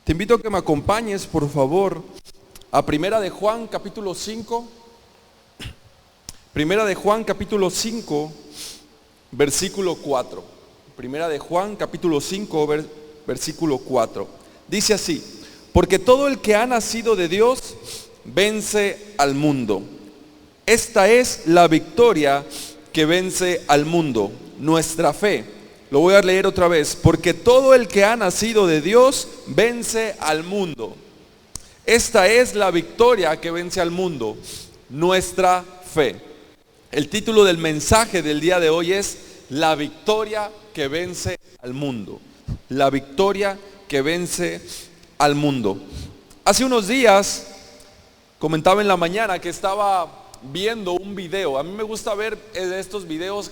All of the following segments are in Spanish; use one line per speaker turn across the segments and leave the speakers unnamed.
Te invito a que me acompañes, por favor, a Primera de Juan, capítulo 5. Primera de Juan, capítulo 5, versículo 4. Primera de Juan, capítulo 5, versículo 4. Dice así: porque todo el que ha nacido de Dios vence al mundo. Esta es la victoria que vence al mundo, nuestra fe. Lo voy a leer otra vez. Porque todo el que ha nacido de Dios vence al mundo. Esta es la victoria que vence al mundo, nuestra fe. El título del mensaje del día de hoy es La victoria que vence al mundo. La victoria que vence al mundo. Hace unos días comentaba en la mañana que estaba viendo un video. A mí me gusta ver de estos videos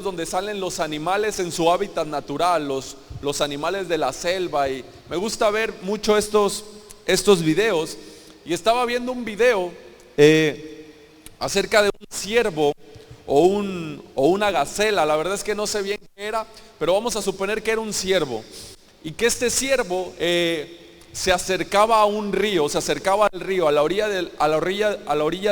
donde salen los animales en su hábitat natural, los animales de la selva, y me gusta ver mucho estos videos. Y estaba viendo un video acerca de un ciervo o una gacela. La verdad es que no sé bien qué era, pero vamos a suponer que era un ciervo, y que este ciervo se acercaba a un río, se acercaba al río, a la orilla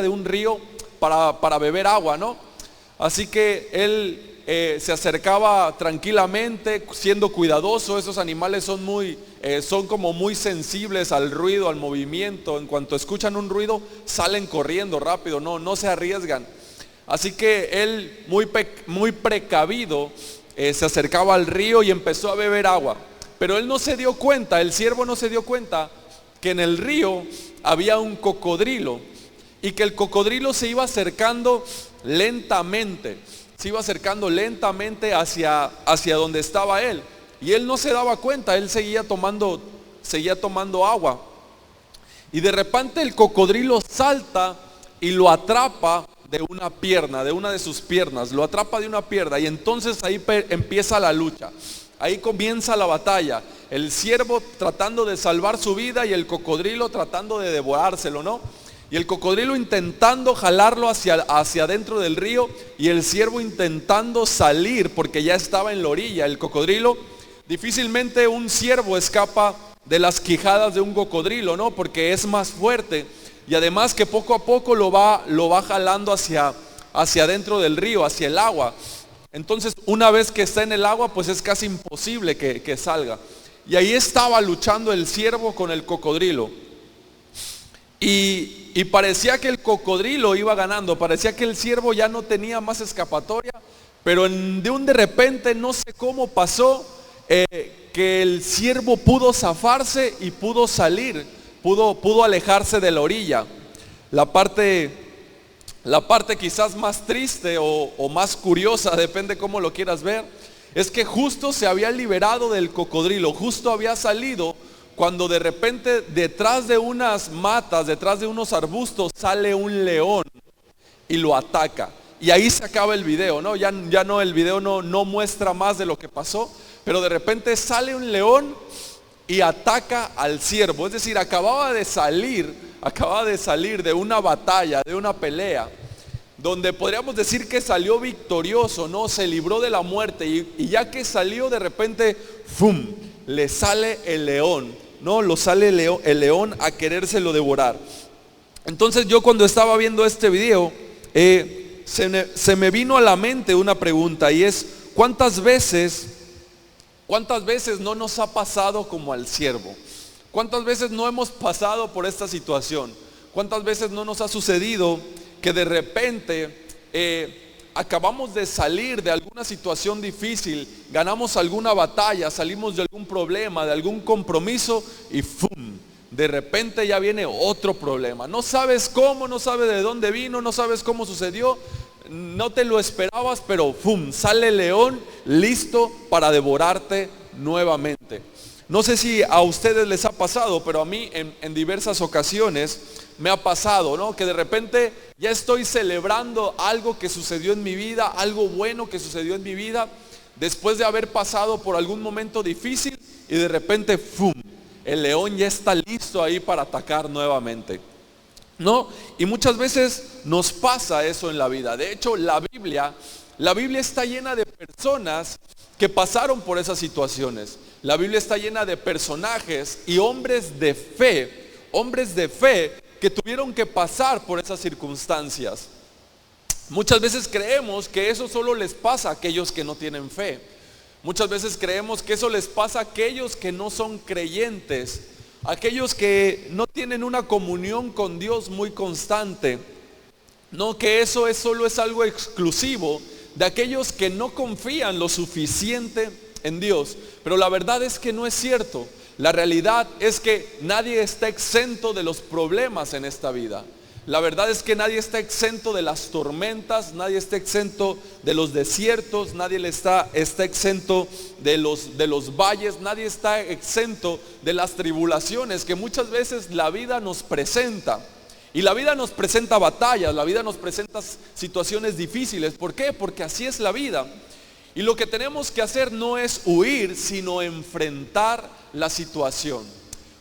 de un río para beber agua, ¿no? Así que él se acercaba tranquilamente, siendo cuidadoso. Esos animales son como muy sensibles al ruido, al movimiento. En cuanto escuchan un ruido, salen corriendo rápido, no se arriesgan. Así que él, muy precavido, se acercaba al río y empezó a beber agua. Pero él no se dio cuenta, el ciervo no se dio cuenta que en el río había un cocodrilo, y que el cocodrilo se iba acercando lentamente hacia donde estaba él, y él no se daba cuenta. Él seguía tomando agua, y de repente el cocodrilo salta y lo atrapa de una de sus piernas, lo atrapa de una pierna, y entonces ahí empieza la lucha. Ahí comienza la batalla, el ciervo tratando de salvar su vida y el cocodrilo tratando de devorárselo, ¿no? Y el cocodrilo intentando jalarlo hacia adentro del río, y el ciervo intentando salir porque ya estaba en la orilla. El cocodrilo, difícilmente un ciervo escapa de las quijadas de un cocodrilo, ¿no? Porque es más fuerte, y además que poco a poco lo va jalando hacia adentro del río, hacia el agua. Entonces, una vez que está en el agua, pues es casi imposible que salga. Y ahí estaba luchando el ciervo con el cocodrilo. Y parecía que el cocodrilo iba ganando, parecía que el ciervo ya no tenía más escapatoria. Pero de repente, no sé cómo pasó, que el ciervo pudo zafarse y pudo salir, pudo alejarse de la orilla. La parte quizás más triste o más curiosa, depende cómo lo quieras ver, es que justo se había liberado del cocodrilo, justo había salido, cuando de repente detrás de unas matas, detrás de unos arbustos, sale un león y lo ataca. Y ahí se acaba el video, ¿no? Ya no, el video no muestra más de lo que pasó, pero de repente sale un león y ataca al ciervo. Es decir, acababa de salir de una batalla, de una pelea, donde podríamos decir que salió victorioso, ¿no? Se libró de la muerte, y ya que salió, de repente, ¡fum!, le sale el león, ¿no? El león a querérselo devorar. Entonces yo, cuando estaba viendo este video, se me vino a la mente una pregunta, y es: ¿cuántas veces no nos ha pasado como al ciervo? ¿Cuántas veces no hemos pasado por esta situación? ¿Cuántas veces no nos ha sucedido que de repente acabamos de salir de alguna situación difícil, ganamos alguna batalla, salimos de algún problema, de algún compromiso, y ¡fum!, de repente ya viene otro problema? No sabes cómo, no sabes de dónde vino, no sabes cómo sucedió, no te lo esperabas, pero ¡fum!, sale el león listo para devorarte nuevamente. No sé si a ustedes les ha pasado, pero a mí en diversas ocasiones me ha pasado, ¿no? Que de repente ya estoy celebrando algo que sucedió en mi vida, algo bueno que sucedió en mi vida, después de haber pasado por algún momento difícil, y de repente, ¡fum!, el león ya está listo ahí para atacar nuevamente, ¿no? Y muchas veces nos pasa eso en la vida. De hecho, la Biblia está llena de personas que pasaron por esas situaciones. La Biblia está llena de personajes y hombres de fe que tuvieron que pasar por esas circunstancias. Muchas veces creemos que eso solo les pasa a aquellos que no tienen fe. Muchas veces creemos que eso les pasa a aquellos que no son creyentes, aquellos que no tienen una comunión con Dios muy constante. No, que eso solo es algo exclusivo de aquellos que no confían lo suficiente en Dios. Pero la verdad es que no es cierto. La realidad es que nadie está exento de los problemas en esta vida. La verdad es que nadie está exento de las tormentas, nadie está exento de los desiertos, nadie está exento de los valles, nadie está exento de las tribulaciones que muchas veces la vida nos presenta. Y la vida nos presenta batallas, la vida nos presenta situaciones difíciles. ¿Por qué? Porque así es la vida. Y lo que tenemos que hacer no es huir, sino enfrentar la situación.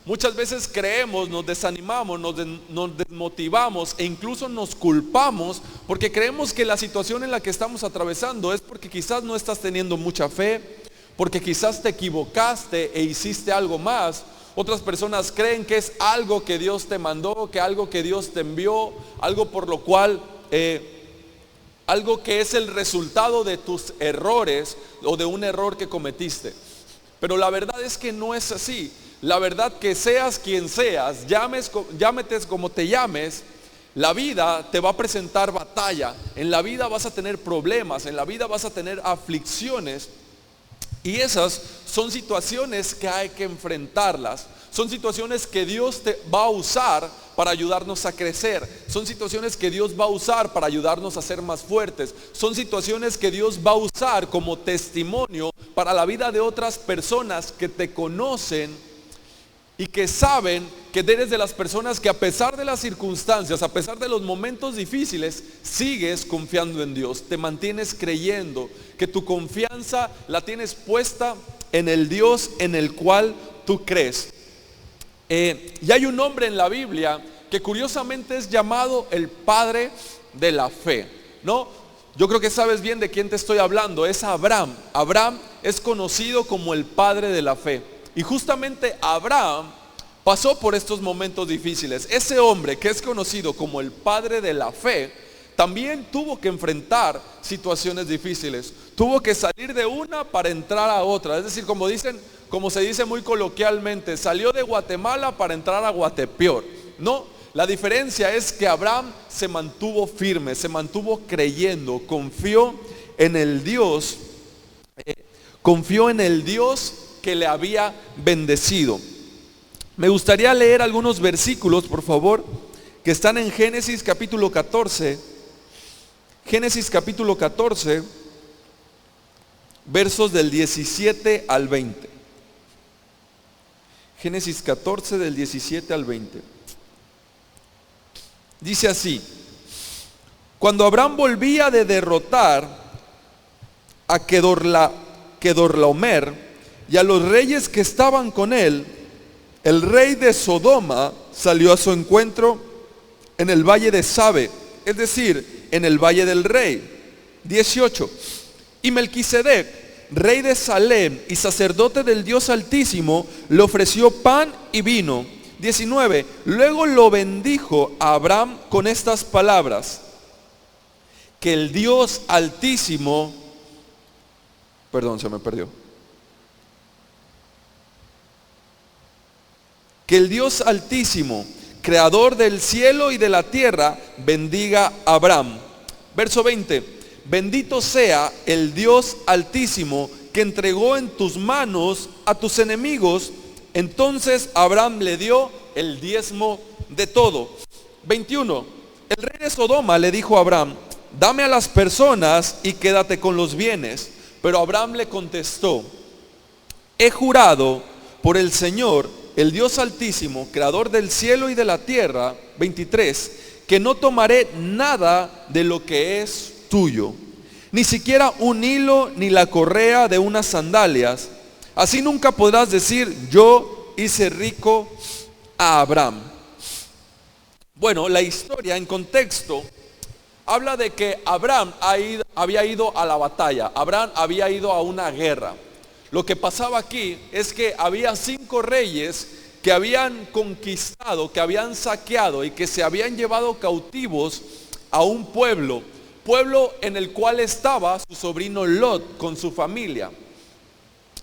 Muchas veces creemos, nos desanimamos, nos desmotivamos e incluso nos culpamos porque creemos que la situación en la que estamos atravesando es porque quizás no estás teniendo mucha fe, porque quizás te equivocaste e hiciste algo más. Otras personas creen que es algo que Dios te mandó, que algo que Dios te envió, algo por lo cual, algo que es el resultado de tus errores o de un error que cometiste. Pero la verdad es que no es así. La verdad, que seas quien seas, llámetes como te llames, la vida te va a presentar batalla. En la vida vas a tener problemas, en la vida vas a tener aflicciones. Y esas son situaciones que hay que enfrentarlas. Son situaciones que Dios te va a usar para ayudarnos a crecer. Son situaciones que Dios va a usar para ayudarnos a ser más fuertes. Son situaciones que Dios va a usar como testimonio para la vida de otras personas que te conocen y que saben que eres de las personas que, a pesar de las circunstancias, a pesar de los momentos difíciles, sigues confiando en Dios, te mantienes creyendo, que tu confianza la tienes puesta en el Dios en el cual tú crees. Y hay un hombre en la Biblia que curiosamente es llamado el padre de la fe, ¿no? Yo creo que sabes bien de quién te estoy hablando. Es Abraham. Abraham es conocido como el padre de la fe. Y justamente Abraham pasó por estos momentos difíciles. Ese hombre que es conocido como el padre de la fe, también tuvo que enfrentar situaciones difíciles. Tuvo que salir de una para entrar a otra. Es decir, como se dice muy coloquialmente, salió de Guatemala para entrar a Guatepeor. No, la diferencia es que Abraham se mantuvo firme, se mantuvo creyendo, confió en el Dios que le había bendecido. Me gustaría leer algunos versículos, por favor, que están en Génesis capítulo 14. Génesis capítulo 14, versos del 17 al 20. Génesis 14 del 17 al 20. Dice así: cuando Abraham volvía de derrotar a Kedorlaomer y a los reyes que estaban con él, el rey de Sodoma salió a su encuentro en el valle de Sabe, es decir, en el valle del rey. 18. Y Melquisedec, rey de Salem y sacerdote del Dios Altísimo, le ofreció pan y vino. 19. Luego lo bendijo a Abraham con estas palabras: que el Dios Altísimo, se me perdió. Que el Dios Altísimo, creador del cielo y de la tierra, bendiga a Abraham. Verso 20. Bendito sea el Dios Altísimo, que entregó en tus manos a tus enemigos. Entonces Abraham le dio el diezmo de todo. 21. El rey de Sodoma le dijo a Abraham: dame a las personas y quédate con los bienes. Pero Abraham le contestó: he jurado por el Señor, el Dios Altísimo, creador del cielo y de la tierra. 23. Que no tomaré nada de lo que es tuyo, ni siquiera un hilo ni la correa de unas sandalias. Así nunca podrás decir: yo hice rico a Abraham. Bueno, la historia en contexto habla de que Abraham había ido a la batalla. Abraham había ido a una guerra. Lo que pasaba aquí es que había 5 reyes que habían conquistado, que habían saqueado y que se habían llevado cautivos a un pueblo en el cual estaba su sobrino Lot con su familia.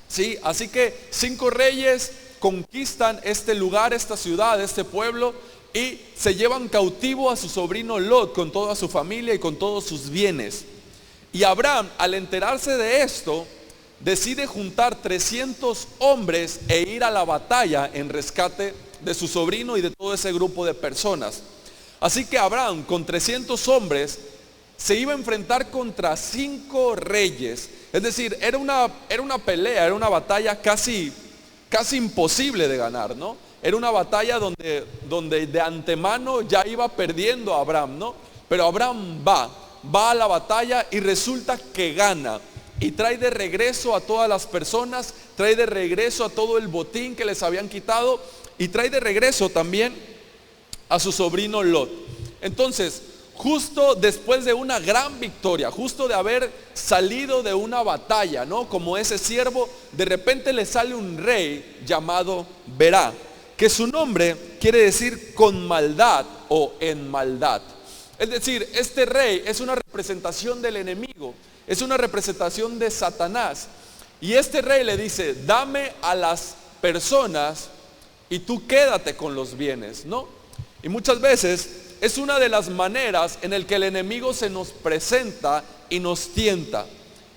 ¿Sí? Así que 5 reyes conquistan este lugar, esta ciudad, este pueblo, y se llevan cautivo a su sobrino Lot con toda su familia y con todos sus bienes. Y Abraham, al enterarse de esto, decide juntar 300 hombres e ir a la batalla en rescate de su sobrino y de todo ese grupo de personas. Así que Abraham, con 300 hombres, se iba a enfrentar contra 5 reyes. Es decir, era una pelea, era una batalla casi imposible de ganar, ¿no? Era una batalla donde de antemano ya iba perdiendo Abraham, ¿no? Pero Abraham va a la batalla y resulta que gana. Y trae de regreso a todas las personas, trae de regreso a todo el botín que les habían quitado, y trae de regreso también a su sobrino Lot. Entonces, justo después de una gran victoria, justo de haber salido de una batalla, ¿no? Como ese siervo, de repente le sale un rey llamado Berá, que su nombre quiere decir con maldad o en maldad. Es decir, este rey es una representación del enemigo, es una representación de Satanás. Y este rey le dice: dame a las personas y tú quédate con los bienes, ¿no? Y muchas veces es una de las maneras en el que el enemigo se nos presenta y nos tienta.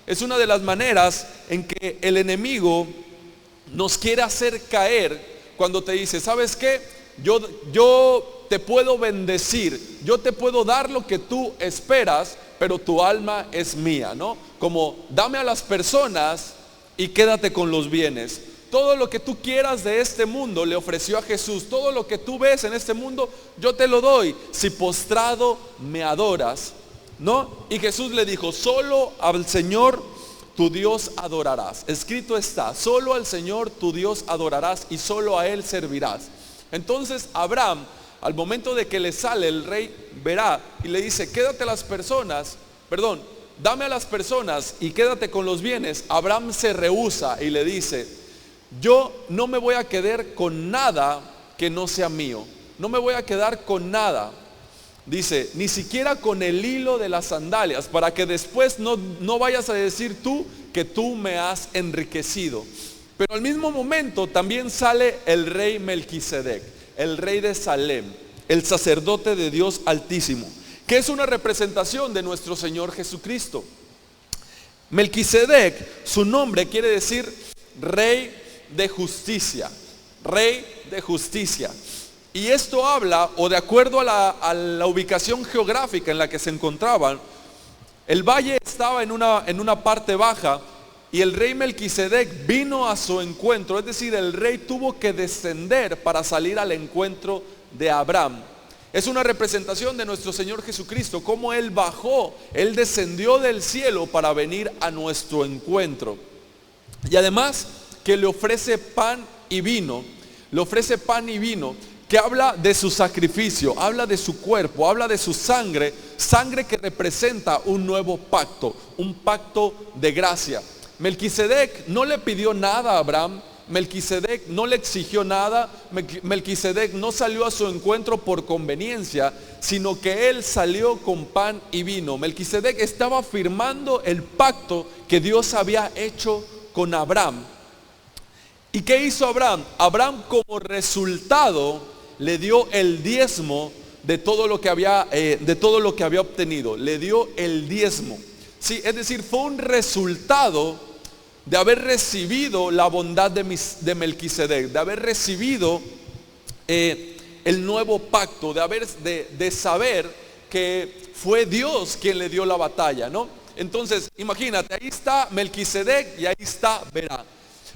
Es una de las maneras en que el enemigo nos quiere hacer caer cuando te dice: ¿sabes qué? Yo te puedo bendecir, yo te puedo dar lo que tú esperas, pero tu alma es mía, ¿no? Como dame a las personas y quédate con los bienes. Todo lo que tú quieras de este mundo le ofreció a Jesús. Todo lo que tú ves en este mundo yo te lo doy, si postrado me adoras, ¿no? Y Jesús le dijo: solo al Señor tu Dios adorarás. Escrito está: solo al Señor tu Dios adorarás y solo a Él servirás. Entonces Abraham, al momento de que le sale el rey Berá y le dice: dame a las personas y quédate con los bienes, Abraham se rehúsa y le dice: yo no me voy a quedar con nada que no sea mío, no me voy a quedar con nada. Dice: ni siquiera con el hilo de las sandalias, para que después no vayas a decir tú que tú me has enriquecido. Pero al mismo momento también sale el rey Melquisedec, el rey de Salem, el sacerdote de Dios Altísimo, que es una representación de nuestro Señor Jesucristo. Melquisedec, su nombre quiere decir rey de justicia, rey de justicia. Y esto habla, o de acuerdo a la ubicación geográfica en la que se encontraban, el valle estaba en una parte baja, y el rey Melquisedec vino a su encuentro. Es decir, el rey tuvo que descender para salir al encuentro de Abraham. Es una representación de nuestro Señor Jesucristo, cómo Él bajó, Él descendió del cielo para venir a nuestro encuentro. Y además que le ofrece pan y vino, que habla de su sacrificio, habla de su cuerpo, habla de su sangre que representa un nuevo pacto, un pacto de gracia. Melquisedec no le pidió nada a Abraham, Melquisedec no le exigió nada, Melquisedec no salió a su encuentro por conveniencia, sino que él salió con pan y vino. Melquisedec estaba firmando el pacto que Dios había hecho con Abraham. ¿Y qué hizo Abraham? Abraham, como resultado, le dio el diezmo de todo lo que había obtenido. Le dio el diezmo. Sí, es decir, fue un resultado de haber recibido la bondad de Melquisedec, de haber recibido el nuevo pacto, de saber que fue Dios quien le dio la batalla, ¿no? Entonces, imagínate, ahí está Melquisedec y ahí está Berá.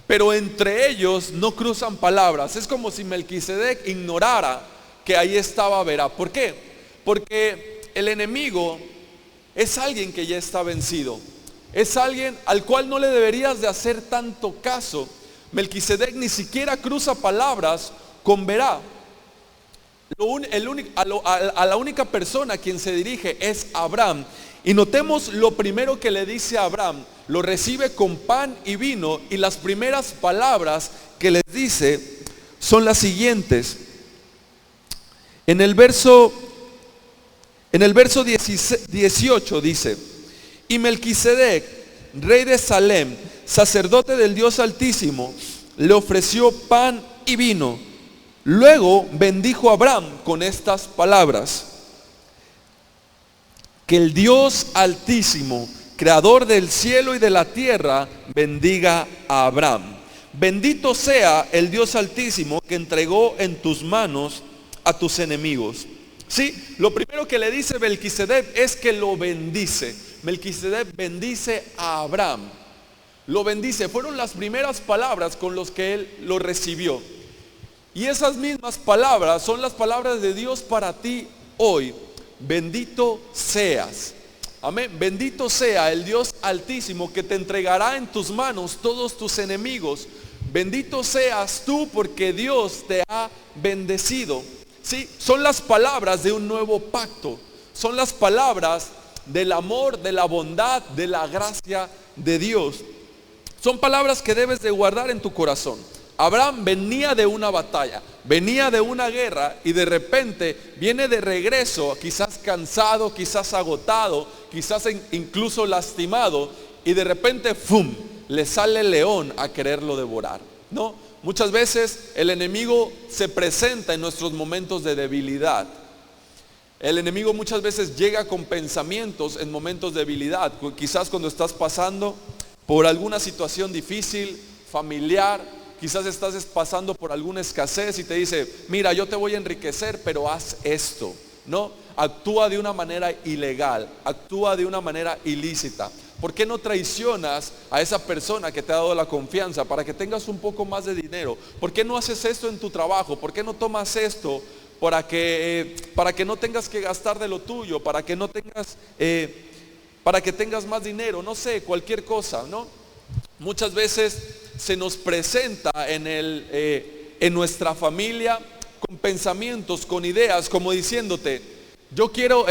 Pero entre ellos no cruzan palabras. Es como si Melquisedec ignorara que ahí estaba Berá. ¿Por qué? Porque el enemigo es alguien que ya está vencido. Es alguien al cual no le deberías de hacer tanto caso. Melquisedec ni siquiera cruza palabras con Berá. A la única persona a quien se dirige es Abraham. Y notemos lo primero que le dice a Abraham. lo recibe con pan y vino, y las primeras palabras que les dice son las siguientes. En el verso 18 dice: y Melquisedec, rey de Salem, sacerdote del Dios Altísimo, le ofreció pan y vino. Luego bendijo a Abraham con estas palabras: que el Dios Altísimo, creador del cielo y de la tierra, bendiga a Abraham. Bendito sea el Dios Altísimo que entregó en tus manos a tus enemigos. Sí, lo primero que le dice Melquisedec es que lo bendice. Melquisedec bendice a Abraham. Lo bendice. Fueron las primeras palabras con las que él lo recibió. Y esas mismas palabras son las palabras de Dios para ti hoy. Bendito seas. Amén. Bendito sea el Dios Altísimo que te entregará en tus manos todos tus enemigos. Bendito seas tú porque Dios te ha bendecido. Sí, son las palabras de un nuevo pacto. Son las palabras del amor, de la bondad, de la gracia de Dios. Son palabras que debes de guardar en tu corazón. Abraham venía de una batalla, venía de una guerra, y de repente viene de regreso, quizás cansado, quizás agotado, quizás incluso lastimado, y de repente ¡fum!, le sale el león a quererlo devorar. No, muchas veces el enemigo se presenta en nuestros momentos de debilidad. El enemigo muchas veces llega con pensamientos en momentos de debilidad. Quizás cuando estás pasando por alguna situación difícil, familiar, quizás estás pasando por alguna escasez y te dice: mira, yo te voy a enriquecer, pero haz esto. No, actúa de una manera ilegal, actúa de una manera ilícita. ¿Por qué no traicionas a esa persona que te ha dado la confianza para que tengas un poco más de dinero? ¿Por qué no haces esto en tu trabajo? ¿Por qué no tomas esto para que no tengas que gastar de lo tuyo, para que tengas más dinero? No sé, cualquier cosa, ¿no? Muchas veces se nos presenta en nuestra familia con pensamientos, con ideas, como diciéndote: yo quiero,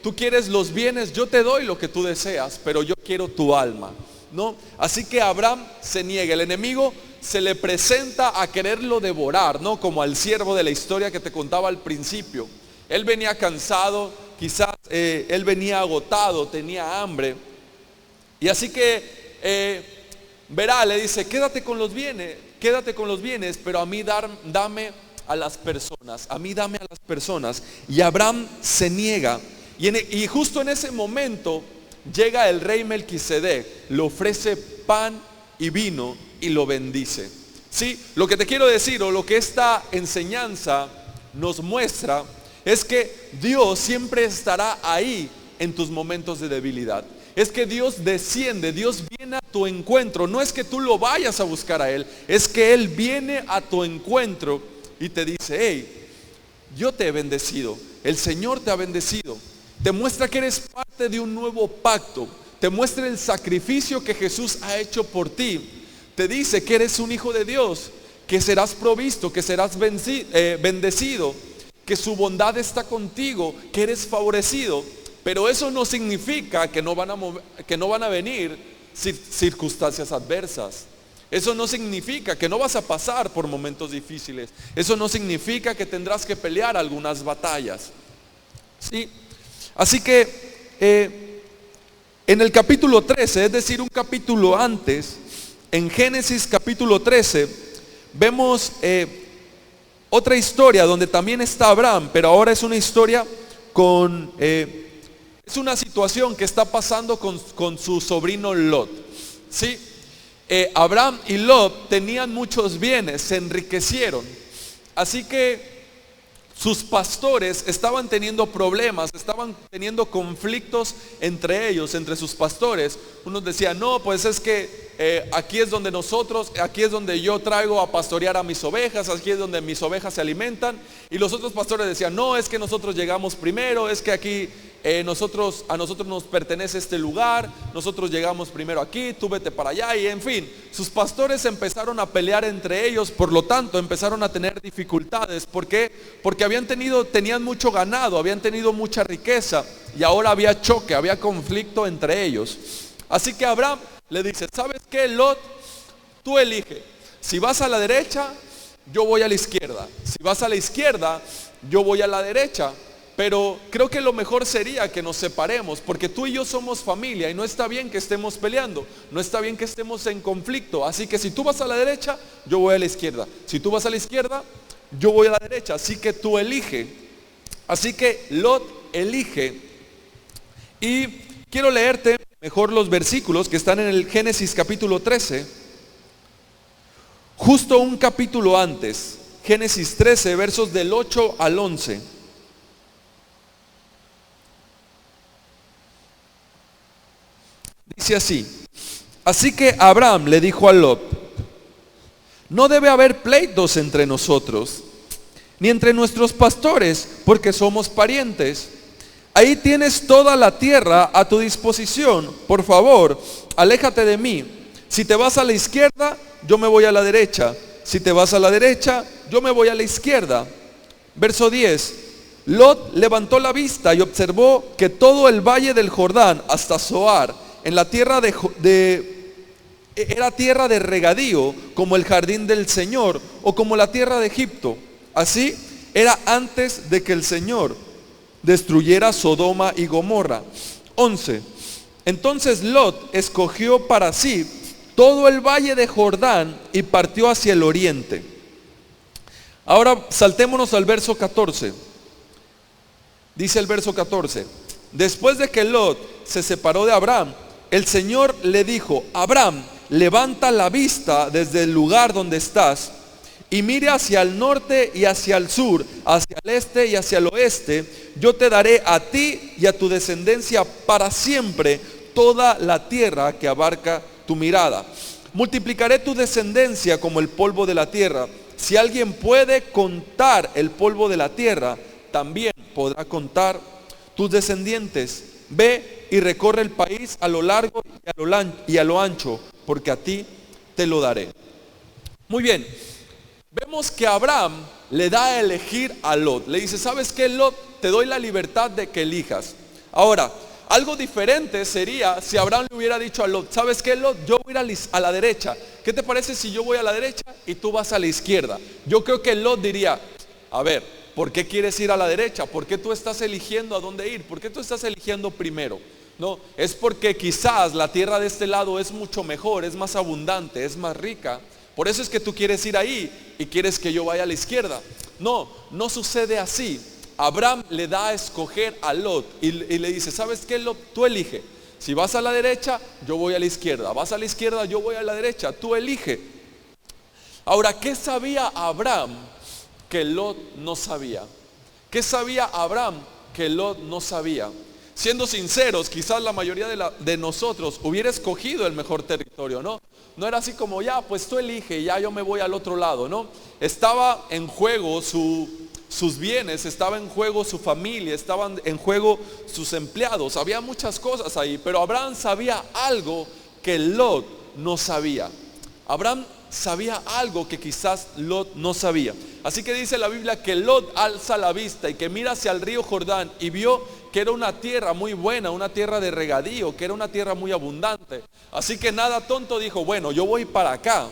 tú quieres los bienes, yo te doy lo que tú deseas, pero yo quiero tu alma, ¿no? Así que Abraham se niega. El enemigo se le presenta a quererlo devorar, ¿no? Como al siervo de la historia que te contaba al principio. Él venía cansado, quizás él venía agotado, tenía hambre. Y así que verá, le dice: quédate con los bienes, pero a mí dame a las personas, a mí dame a las personas. Y Abraham se niega. Y justo en ese momento llega el rey Melquisedec, le ofrece pan y vino y lo bendice. Sí, lo que te quiero decir, o lo que esta enseñanza nos muestra, es que Dios siempre estará ahí en tus momentos de debilidad. Es que Dios desciende, Dios viene a tu encuentro. No es que tú lo vayas a buscar a Él, es que Él viene a tu encuentro y te dice: hey, yo te he bendecido, el Señor te ha bendecido. Te muestra que eres parte de un nuevo pacto, te muestra el sacrificio que Jesús ha hecho por ti. Te dice que eres un hijo de Dios, que serás provisto, que serás bendecido, que su bondad está contigo, que eres favorecido. Pero eso no significa que no van a venir circunstancias adversas. Eso no significa que no vas a pasar por momentos difíciles. Eso no significa que tendrás que pelear algunas batallas. ¿Sí? Así que en el capítulo 13, es decir, un capítulo antes, en Génesis capítulo 13, vemos otra historia donde también está Abraham, pero ahora es una historia es una situación que está pasando con su sobrino Lot. ¿Sí? Abraham y Lot tenían muchos bienes, se enriquecieron. Así que sus pastores estaban teniendo problemas, estaban teniendo conflictos entre ellos, entre sus pastores. Unos decían: no, pues es que aquí es donde yo traigo a pastorear a mis ovejas, aquí es donde mis ovejas se alimentan. Y los otros pastores decían: no, es que nosotros llegamos primero, es que aquí a nosotros nos pertenece este lugar, nosotros llegamos primero aquí, tú vete para allá. Y en fin, sus pastores empezaron a pelear entre ellos. Por lo tanto empezaron a tener dificultades. ¿Por qué? Porque tenían mucho ganado, habían tenido mucha riqueza, y ahora había choque, había conflicto entre ellos. Así que Abraham le dice, ¿sabes qué, Lot? Tú elige. Si vas a la derecha, yo voy a la izquierda. Si vas a la izquierda, yo voy a la derecha. Pero creo que lo mejor sería que nos separemos, porque tú y yo somos familia y no está bien que estemos peleando, no está bien que estemos en conflicto. Así que si tú vas a la derecha, yo voy a la izquierda. Si tú vas a la izquierda, yo voy a la derecha. Así que tú elige. Así que Lot elige. Y quiero leerte mejor los versículos que están en el Génesis capítulo 13. Justo un capítulo antes, Génesis 13, versos del 8 al 11. Dice así: así que Abraham le dijo a Lot: no debe haber pleitos entre nosotros, ni entre nuestros pastores, porque somos parientes. Ahí tienes toda la tierra a tu disposición. Por favor, aléjate de mí. Si te vas a la izquierda, yo me voy a la derecha. Si te vas a la derecha, yo me voy a la izquierda. Verso 10. Lot levantó la vista y observó que todo el valle del Jordán hasta Zoar, en la tierra era tierra de regadío, como el jardín del Señor, o como la tierra de Egipto. Así era antes de que el Señor destruyera Sodoma y Gomorra. 11. Entonces Lot escogió para sí todo el valle de Jordán y partió hacia el oriente. Ahora saltémonos al verso 14. Dice el verso 14: después de que Lot se separó de Abraham, el Señor le dijo: Abraham, levanta la vista desde el lugar donde estás y mire hacia el norte y hacia el sur, hacia el este y hacia el oeste. Yo te daré a ti y a tu descendencia para siempre toda la tierra que abarca tu mirada. Multiplicaré tu descendencia como el polvo de la tierra. Si alguien puede contar el polvo de la tierra, también podrá contar tus descendientes. Ve y recorre el país a lo largo y a lo ancho, porque a ti te lo daré. Muy bien, vemos que Abraham le da a elegir a Lot. Le dice: ¿sabes qué, Lot? Te doy la libertad de que elijas. Ahora, algo diferente sería si Abraham le hubiera dicho a Lot: ¿sabes qué, Lot? Yo voy a ir a la derecha. ¿Qué te parece si yo voy a la derecha y tú vas a la izquierda? Yo creo que Lot diría: a ver, ¿por qué quieres ir a la derecha? ¿Por qué tú estás eligiendo a dónde ir? ¿Por qué tú estás eligiendo primero? No, es porque quizás la tierra de este lado es mucho mejor, es más abundante, es más rica. Por eso es que tú quieres ir ahí y quieres que yo vaya a la izquierda. No, no sucede así. Abraham le da a escoger a Lot y le dice: ¿sabes qué, Lot? Tú elige. Si vas a la derecha, yo voy a la izquierda. Vas a la izquierda, yo voy a la derecha. Tú elige. Ahora, ¿qué sabía Abraham que Lot no sabía? ¿Qué sabía Abraham que Lot no sabía? Siendo sinceros, quizás la mayoría de nosotros hubiera escogido el mejor territorio, ¿no? No era así como: ya, pues tú elige, ya yo me voy al otro lado, ¿no? Estaba en juego sus bienes, estaba en juego su familia, estaban en juego sus empleados. Había muchas cosas ahí, pero Abraham sabía algo que Lot no sabía. Abraham sabía algo que quizás Lot no sabía. Así que dice la Biblia que Lot alza la vista y que mira hacia el río Jordán y vio que era una tierra muy buena, una tierra de regadío, que era una tierra muy abundante. Así que nada tonto dijo: bueno, yo voy para acá.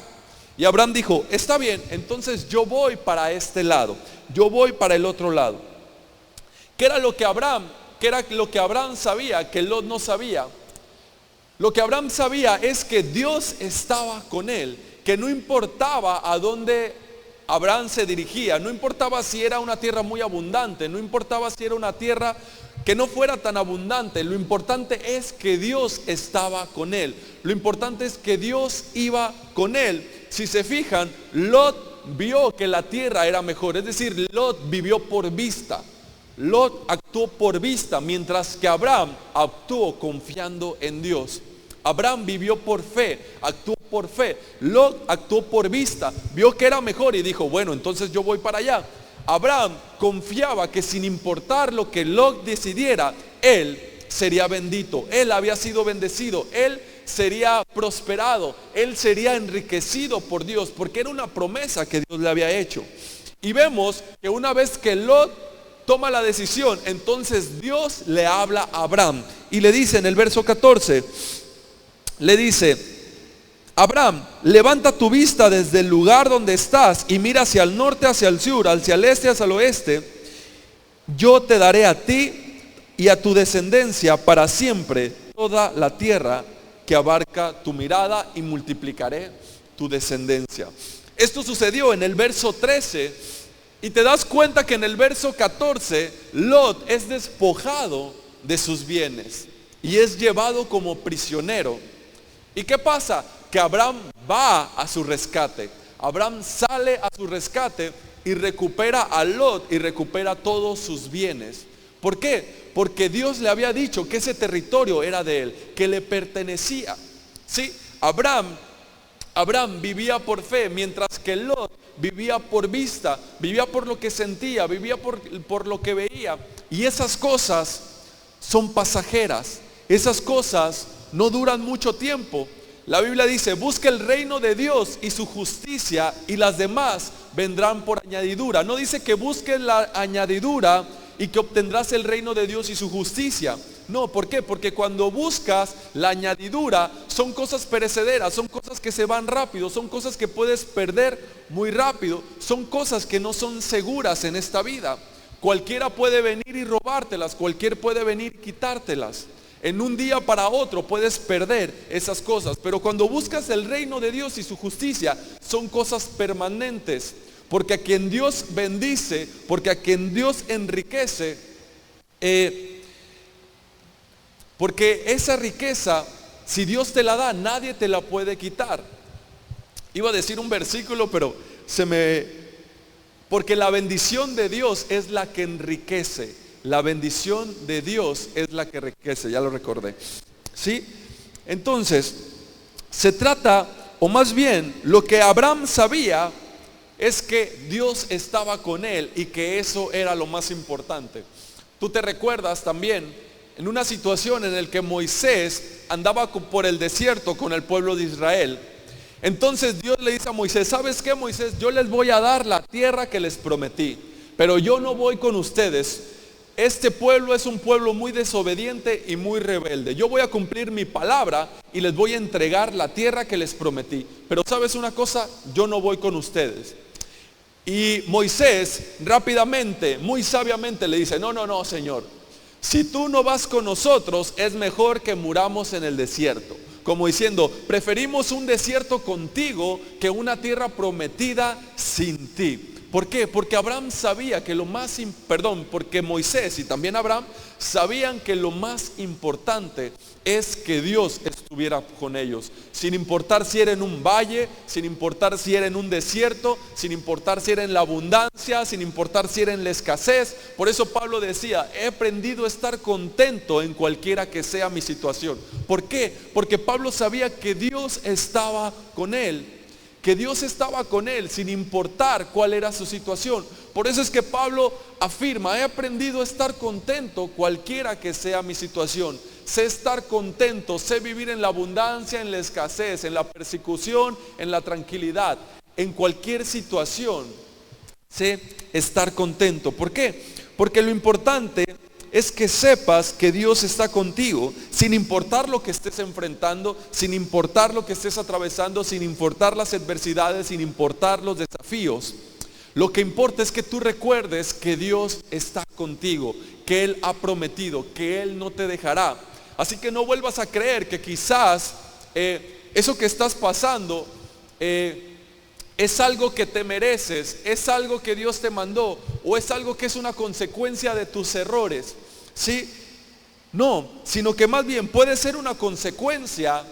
Y Abraham dijo: está bien, entonces yo voy para este lado, yo voy para el otro lado. ¿Qué era lo que Abraham sabía que Lot no sabía? Lo que Abraham sabía es que Dios estaba con él, que no importaba a dónde Abraham se dirigía, no importaba si era una tierra muy abundante, no importaba si era una tierra que no fuera tan abundante. Lo importante es que Dios estaba con él. Lo importante es que Dios iba con él. Si se fijan, Lot vio que la tierra era mejor, es decir, Lot vivió por vista. Lot actuó por vista, mientras que Abraham actuó confiando en Dios. Abraham vivió por fe, actuó por fe. Lot actuó por vista, vio que era mejor y dijo: bueno, entonces yo voy para allá. Abraham confiaba que sin importar lo que Lot decidiera, él sería bendito, él había sido bendecido, él sería prosperado, él sería enriquecido por Dios, porque era una promesa que Dios le había hecho. Y vemos que una vez que Lot toma la decisión, entonces Dios le habla a Abraham y le dice en el verso 14: le dice: Abraham, levanta tu vista desde el lugar donde estás y mira hacia el norte, hacia el sur, hacia el este, hacia el oeste. Yo te daré a ti y a tu descendencia para siempre toda la tierra que abarca tu mirada, y multiplicaré tu descendencia. Esto sucedió en el verso 13, y te das cuenta que en el verso 14 Lot es despojado de sus bienes y es llevado como prisionero. ¿Y qué pasa? Que Abraham va a su rescate. Abraham sale a su rescate y recupera a Lot y recupera todos sus bienes. ¿Por qué? Porque Dios le había dicho que ese territorio era de él, que le pertenecía. Sí, Abraham vivía por fe, mientras que Lot vivía por vista, vivía por lo que sentía, vivía por lo que veía. Y esas cosas son pasajeras, esas cosas no duran mucho tiempo. La Biblia dice: busca el reino de Dios y su justicia, y las demás vendrán por añadidura. No dice que busques la añadidura y que obtendrás el reino de Dios y su justicia. No, ¿por qué? Porque cuando buscas la añadidura, son cosas perecederas, son cosas que se van rápido, son cosas que puedes perder muy rápido, son cosas que no son seguras en esta vida. Cualquiera puede venir y robártelas, cualquiera puede venir y quitártelas. En un día para otro puedes perder esas cosas, pero cuando buscas el reino de Dios y su justicia, son cosas permanentes. Porque a quien Dios bendice, porque a quien Dios enriquece, porque esa riqueza, si Dios te la da, nadie te la puede quitar. Iba a decir un versículo, pero porque la bendición de Dios es la que enriquece. La bendición de Dios es la que enriquece, ya lo recordé. ¿Sí? Entonces, se trata, o más bien, lo que Abraham sabía es que Dios estaba con él y que eso era lo más importante. Tú te recuerdas también en una situación en la que Moisés andaba por el desierto con el pueblo de Israel. Entonces Dios le dice a Moisés: ¿sabes qué, Moisés? Yo les voy a dar la tierra que les prometí, pero yo no voy con ustedes. Este pueblo es un pueblo muy desobediente y muy rebelde. Yo voy a cumplir mi palabra y les voy a entregar la tierra que les prometí, pero ¿sabes una cosa? Yo no voy con ustedes. Y Moisés rápidamente, muy sabiamente le dice: no, Señor, si tú no vas con nosotros, es mejor que muramos en el desierto. Como diciendo: preferimos un desierto contigo que una tierra prometida sin ti. ¿Por qué? Porque Abraham sabía que porque Moisés y también Abraham sabían que lo más importante es que Dios estuviera con ellos, sin importar si era en un valle, sin importar si era en un desierto, sin importar si era en la abundancia, sin importar si era en la escasez. Por eso Pablo decía: he aprendido a estar contento en cualquiera que sea mi situación. ¿Por qué? Porque Pablo sabía que Dios estaba con él, que Dios estaba con él sin importar cuál era su situación. Por eso es que Pablo afirma: he aprendido a estar contento cualquiera que sea mi situación. Sé estar contento, sé vivir en la abundancia, en la escasez, en la persecución, en la tranquilidad. En cualquier situación sé estar contento. ¿Por qué? Porque lo importante es que sepas que Dios está contigo, sin importar lo que estés enfrentando, sin importar lo que estés atravesando, sin importar las adversidades, sin importar los desafíos. Lo que importa es que tú recuerdes que Dios está contigo, que Él ha prometido, que Él no te dejará. Así que no vuelvas a creer que quizás eso que estás pasando es algo que te mereces, es algo que Dios te mandó, o es algo que es una consecuencia de tus errores. ¿Sí? No, sino que más bien puede ser una consecuencia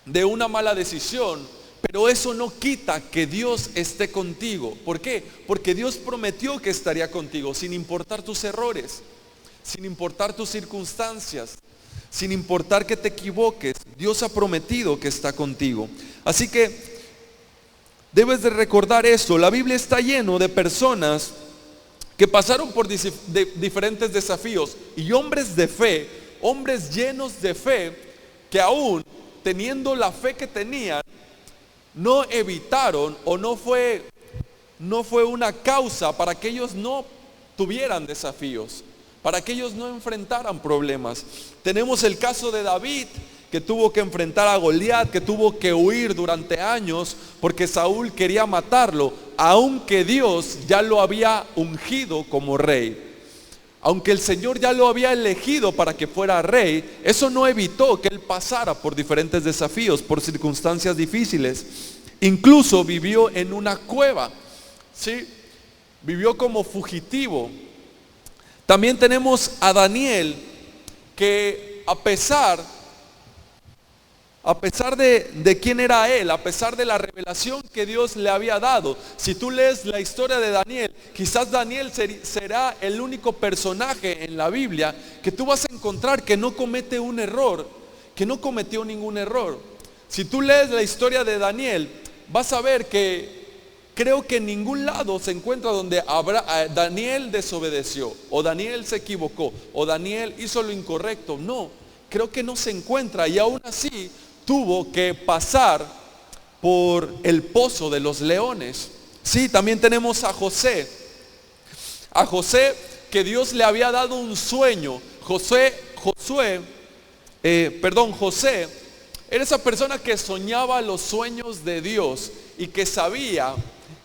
de una mala decisión, pero eso no quita que Dios esté contigo. ¿Por qué? Porque Dios prometió que estaría contigo, sin importar tus errores, sin importar tus circunstancias, sin importar que te equivoques. Dios ha prometido que está contigo. Así que debes de recordar esto. La Biblia está lleno de personas que pasaron por diferentes desafíos, y hombres de fe, hombres llenos de fe, que aún teniendo la fe que tenían, no evitaron, o no fue una causa para que ellos no tuvieran desafíos, para que ellos no enfrentaran problemas. Tenemos el caso de David, que tuvo que enfrentar a Goliat, que tuvo que huir durante años porque Saúl quería matarlo, aunque Dios ya lo había ungido como rey. Aunque el Señor ya lo había elegido para que fuera rey, eso no evitó que él pasara por diferentes desafíos, por circunstancias difíciles. Incluso vivió en una cueva, ¿sí? Vivió como fugitivo. También tenemos a Daniel, que a pesar de quién era él, a pesar de la revelación que Dios le había dado, si tú lees la historia de Daniel, quizás Daniel será el único personaje en la Biblia que tú vas a encontrar que no comete un error, que no cometió ningún error. Si tú lees la historia de Daniel, vas a ver que creo que en ningún lado se encuentra donde Daniel desobedeció, o Daniel se equivocó, o Daniel hizo lo incorrecto. No, creo que no se encuentra, y aún así tuvo que pasar por el pozo de los leones. Sí, también tenemos a José que Dios le había dado un sueño. José era esa persona que soñaba los sueños de Dios y que sabía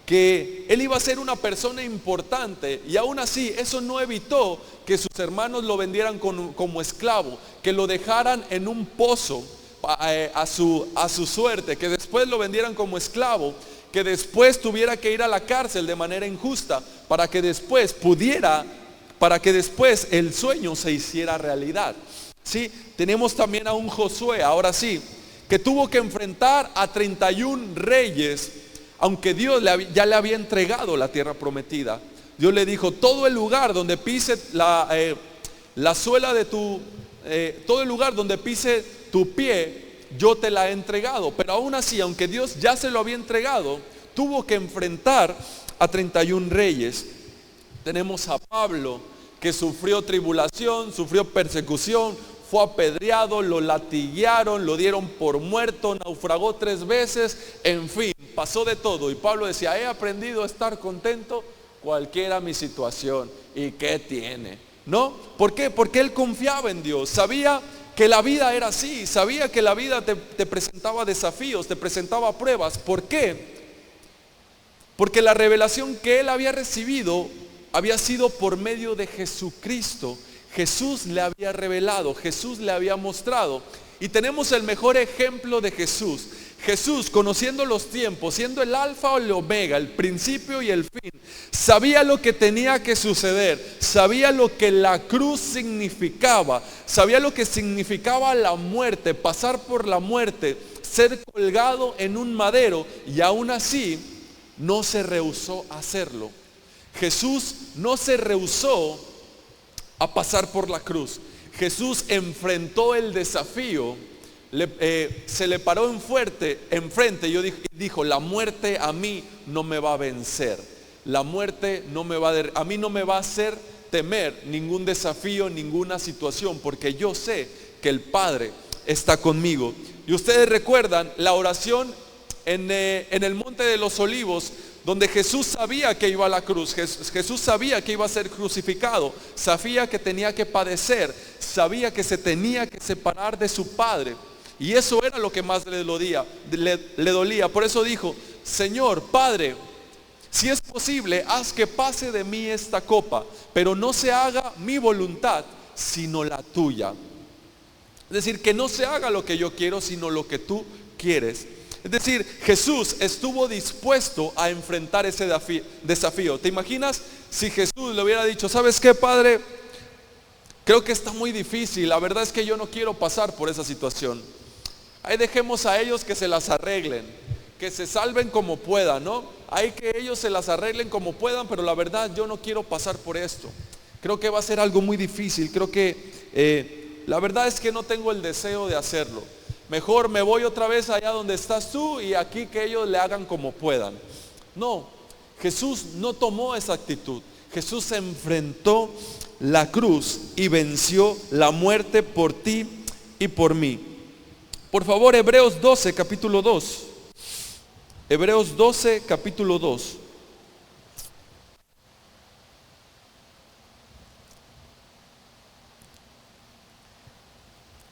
que él iba a ser una persona importante, y aún así eso no evitó que sus hermanos lo vendieran como esclavo, que lo dejaran en un pozo a su suerte, que después lo vendieran como esclavo, que después tuviera que ir a la cárcel de manera injusta para que después el sueño se hiciera realidad. Sí, tenemos también a un Josué, ahora sí, que tuvo que enfrentar a 31 reyes, aunque Dios ya le había entregado la tierra prometida. Dios le dijo: todo el lugar donde pise la suela de todo el lugar donde pise tu pie, yo te la he entregado. Pero aún así, aunque Dios ya se lo había entregado, tuvo que enfrentar a 31 reyes. Tenemos a Pablo, que sufrió tribulación, sufrió persecución, fue apedreado, lo latiguearon, lo dieron por muerto, naufragó 3 veces, en fin, pasó de todo. Y Pablo decía: he aprendido a estar contento cualquiera mi situación. ¿Y qué tiene? ¿No? ¿Por qué? Porque él confiaba en Dios, sabía que la vida era así, sabía que la vida te presentaba desafíos, te presentaba pruebas. ¿Por qué? Porque la revelación que él había recibido había sido por medio de Jesucristo. Jesús le había revelado, Jesús le había mostrado. Y tenemos el mejor ejemplo de Jesús. Jesús, conociendo los tiempos, siendo el alfa o el omega, el principio y el fin, sabía lo que tenía que suceder, sabía lo que la cruz significaba, sabía lo que significaba la muerte, pasar por la muerte, ser colgado en un madero, y aún así no se rehusó a hacerlo. Jesús no se rehusó a pasar por la cruz. Jesús enfrentó el desafío, se le paró enfrente y dijo: la muerte a mí no me va a vencer, la muerte a mí no me va a hacer temer ningún desafío, ninguna situación, porque yo sé que el Padre está conmigo. Y ustedes recuerdan la oración en el Monte de los Olivos, donde Jesús sabía que iba a la cruz, Jesús sabía que iba a ser crucificado, sabía que tenía que padecer, sabía que se tenía que separar de su Padre, y eso era lo que más le dolía. Por eso dijo: Señor, Padre, si es posible, haz que pase de mí esta copa, pero no se haga mi voluntad, sino la tuya. Es decir, que no se haga lo que yo quiero, sino lo que tú quieres. Es decir, Jesús estuvo dispuesto a enfrentar ese desafío. ¿Te imaginas si Jesús le hubiera dicho: ¿sabes qué, Padre? Creo que está muy difícil, la verdad es que yo no quiero pasar por esa situación. Ahí dejemos a ellos que se las arreglen, que se salven como puedan, ¿no? Hay que ellos se las arreglen como puedan, pero la verdad yo no quiero pasar por esto. Creo que va a ser algo muy difícil, creo que la verdad es que no tengo el deseo de hacerlo. Mejor me voy otra vez allá donde estás tú, y aquí que ellos le hagan como puedan. No, Jesús no tomó esa actitud. Jesús enfrentó la cruz y venció la muerte por ti y por mí. Por favor, Hebreos 12, capítulo 2. Hebreos 12, capítulo 2.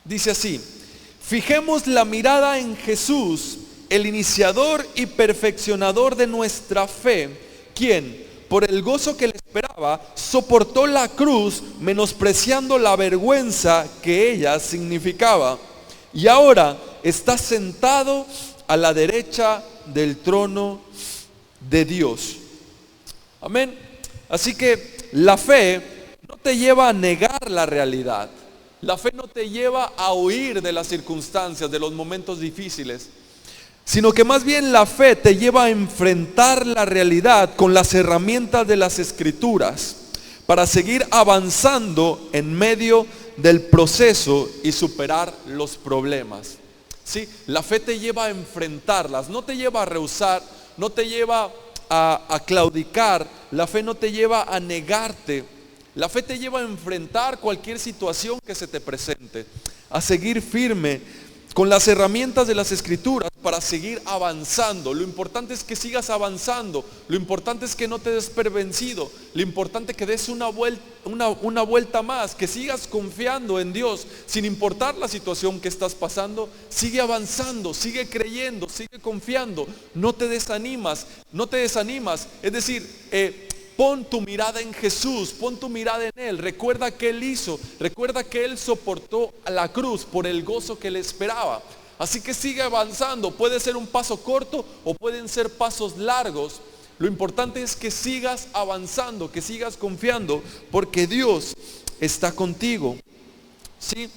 Dice así: Fijemos la mirada en Jesús, el iniciador y perfeccionador de nuestra fe, quien, por el gozo que le esperaba, soportó la cruz, menospreciando la vergüenza que ella significaba. Y ahora está sentado a la derecha del trono de Dios. Amén. Así que la fe no te lleva a negar la realidad. La fe no te lleva a huir de las circunstancias, de los momentos difíciles, sino que más bien la fe te lleva a enfrentar la realidad con las herramientas de las Escrituras para seguir avanzando en medio del proceso y superar los problemas. ¿Sí? La fe te lleva a enfrentarlas, no te lleva a rehusar, no te lleva a claudicar, la fe no te lleva a negarte. La fe te lleva a enfrentar cualquier situación que se te presente, a seguir firme con las herramientas de las Escrituras para seguir avanzando. Lo importante es que sigas avanzando, lo importante es que no te des por vencido, lo importante es que des una vuelta más, que sigas confiando en Dios, sin importar la situación que estás pasando. Sigue avanzando, sigue creyendo, sigue confiando, no te desanimas, es decir, pon tu mirada en Jesús, pon tu mirada en Él. Recuerda que Él hizo, recuerda que Él soportó a la cruz por el gozo que le esperaba. Así que sigue avanzando, puede ser un paso corto o pueden ser pasos largos. Lo importante es que sigas avanzando, que sigas confiando, porque Dios está contigo. ¿Sí?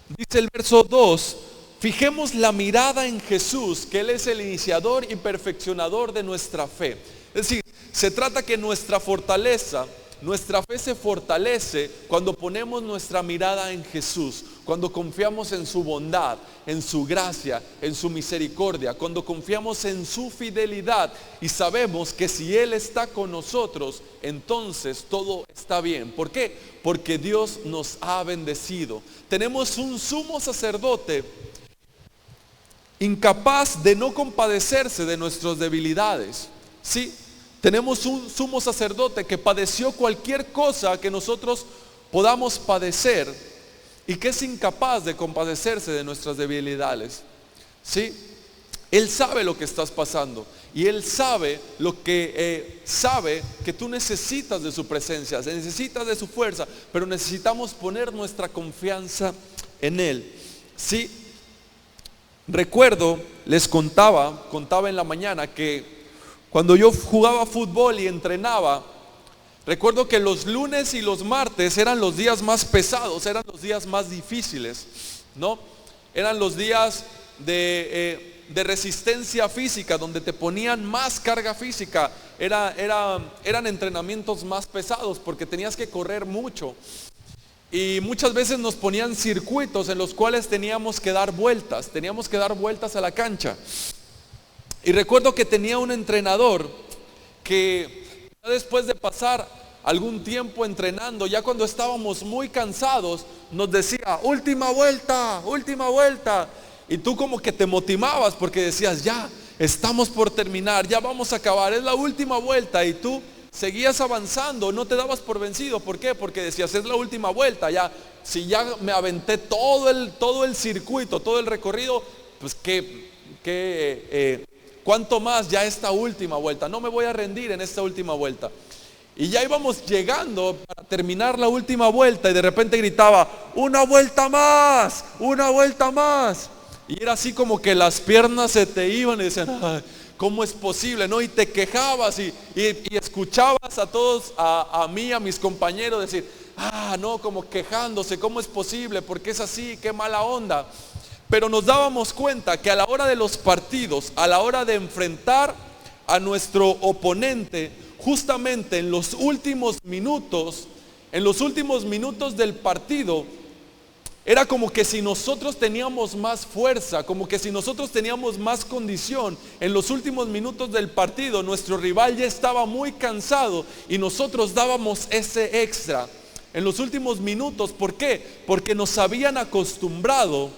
Dice el verso 2, fijemos la mirada en Jesús, que Él es el iniciador y perfeccionador de nuestra fe. Es decir, se trata que nuestra fe se fortalece cuando ponemos nuestra mirada en Jesús, cuando confiamos en su bondad, en su gracia, en su misericordia, cuando confiamos en su fidelidad y sabemos que si Él está con nosotros, entonces todo está bien. ¿Por qué? Porque Dios nos ha bendecido. Tenemos un sumo sacerdote incapaz de no compadecerse de nuestras debilidades. Sí, tenemos un sumo sacerdote que padeció cualquier cosa que nosotros podamos padecer y que es incapaz de compadecerse de nuestras debilidades. Sí, Él sabe lo que estás pasando y Él sabe que tú necesitas de su presencia, necesitas de su fuerza, pero necesitamos poner nuestra confianza en Él. Sí, recuerdo, les contaba en la mañana que cuando yo jugaba fútbol y entrenaba, recuerdo que los lunes y los martes eran los días más pesados, eran los días más difíciles, ¿no? Eran los días de resistencia física, donde te ponían más carga física. Eran entrenamientos más pesados porque tenías que correr mucho. Y muchas veces nos ponían circuitos en los cuales teníamos que dar vueltas a la cancha. Y recuerdo que tenía un entrenador que después de pasar algún tiempo entrenando, ya cuando estábamos muy cansados, nos decía, última vuelta. Y tú como que te motivabas porque decías, ya, estamos por terminar, ya vamos a acabar, es la última vuelta. Y tú seguías avanzando, no te dabas por vencido. ¿Por qué? Porque decías, es la última vuelta, ya, si ya me aventé todo el circuito, todo el recorrido, pues ¿cuánto más ya esta última vuelta? No me voy a rendir en esta última vuelta. Y ya íbamos llegando para terminar la última vuelta y de repente gritaba, una vuelta más. Y era así como que las piernas se te iban y decían, ay, ¿cómo es posible? ¿No? Y te quejabas y escuchabas a todos, a mí, a mis compañeros decir, no, como quejándose, ¿cómo es posible? ¿Por qué es así? ¿Qué mala onda? Pero nos dábamos cuenta que a la hora de los partidos, a la hora de enfrentar a nuestro oponente, justamente en los últimos minutos del partido, era como que si nosotros teníamos más fuerza, como que si nosotros teníamos más condición, en los últimos minutos del partido, nuestro rival ya estaba muy cansado y nosotros dábamos ese extra en los últimos minutos. ¿Por qué? Porque nos habían acostumbrado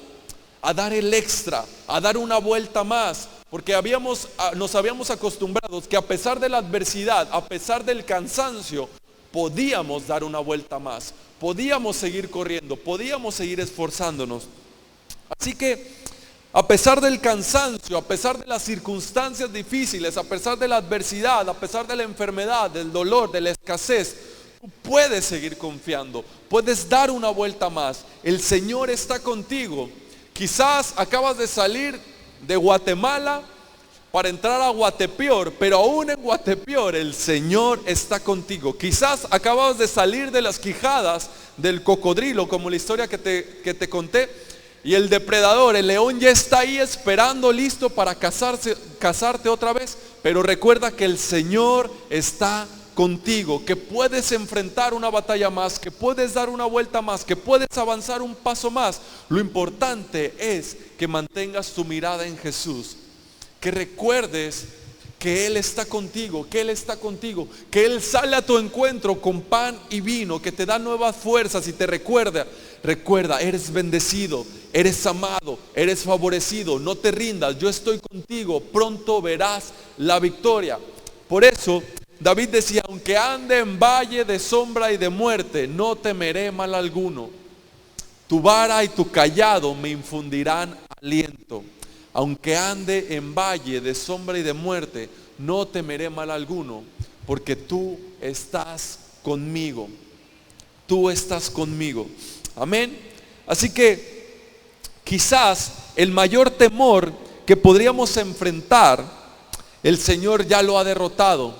a dar el extra, a dar una vuelta más, porque nos habíamos acostumbrado que a pesar de la adversidad, a pesar del cansancio, podíamos dar una vuelta más, podíamos seguir corriendo, podíamos seguir esforzándonos. Así que a pesar del cansancio, a pesar de las circunstancias difíciles, a pesar de la adversidad, a pesar de la enfermedad, del dolor, de la escasez, tú puedes seguir confiando, puedes dar una vuelta más. El Señor está contigo. Quizás acabas de salir de Guatemala para entrar a Guatepeor, pero aún en Guatepeor el Señor está contigo. Quizás acabas de salir de las quijadas del cocodrilo, como la historia que te conté, y el depredador, el león, ya está ahí esperando, listo para cazarte otra vez. Pero recuerda que el Señor está contigo, que puedes enfrentar una batalla más, que puedes dar una vuelta más, que puedes avanzar un paso más. Lo importante es que mantengas tu mirada en Jesús, que recuerdes que Él está contigo, que Él está contigo, que Él sale a tu encuentro con pan y vino, que te da nuevas fuerzas y te recuerda, eres bendecido, eres amado, eres favorecido, no te rindas, yo estoy contigo, pronto verás la victoria. Por eso David decía, aunque ande en valle de sombra y de muerte, no temeré mal alguno. Tu vara y tu cayado me infundirán aliento. Aunque ande en valle de sombra y de muerte, no temeré mal alguno, porque tú estás conmigo. Tú estás conmigo. Amén. Así que quizás el mayor temor que podríamos enfrentar, el Señor ya lo ha derrotado.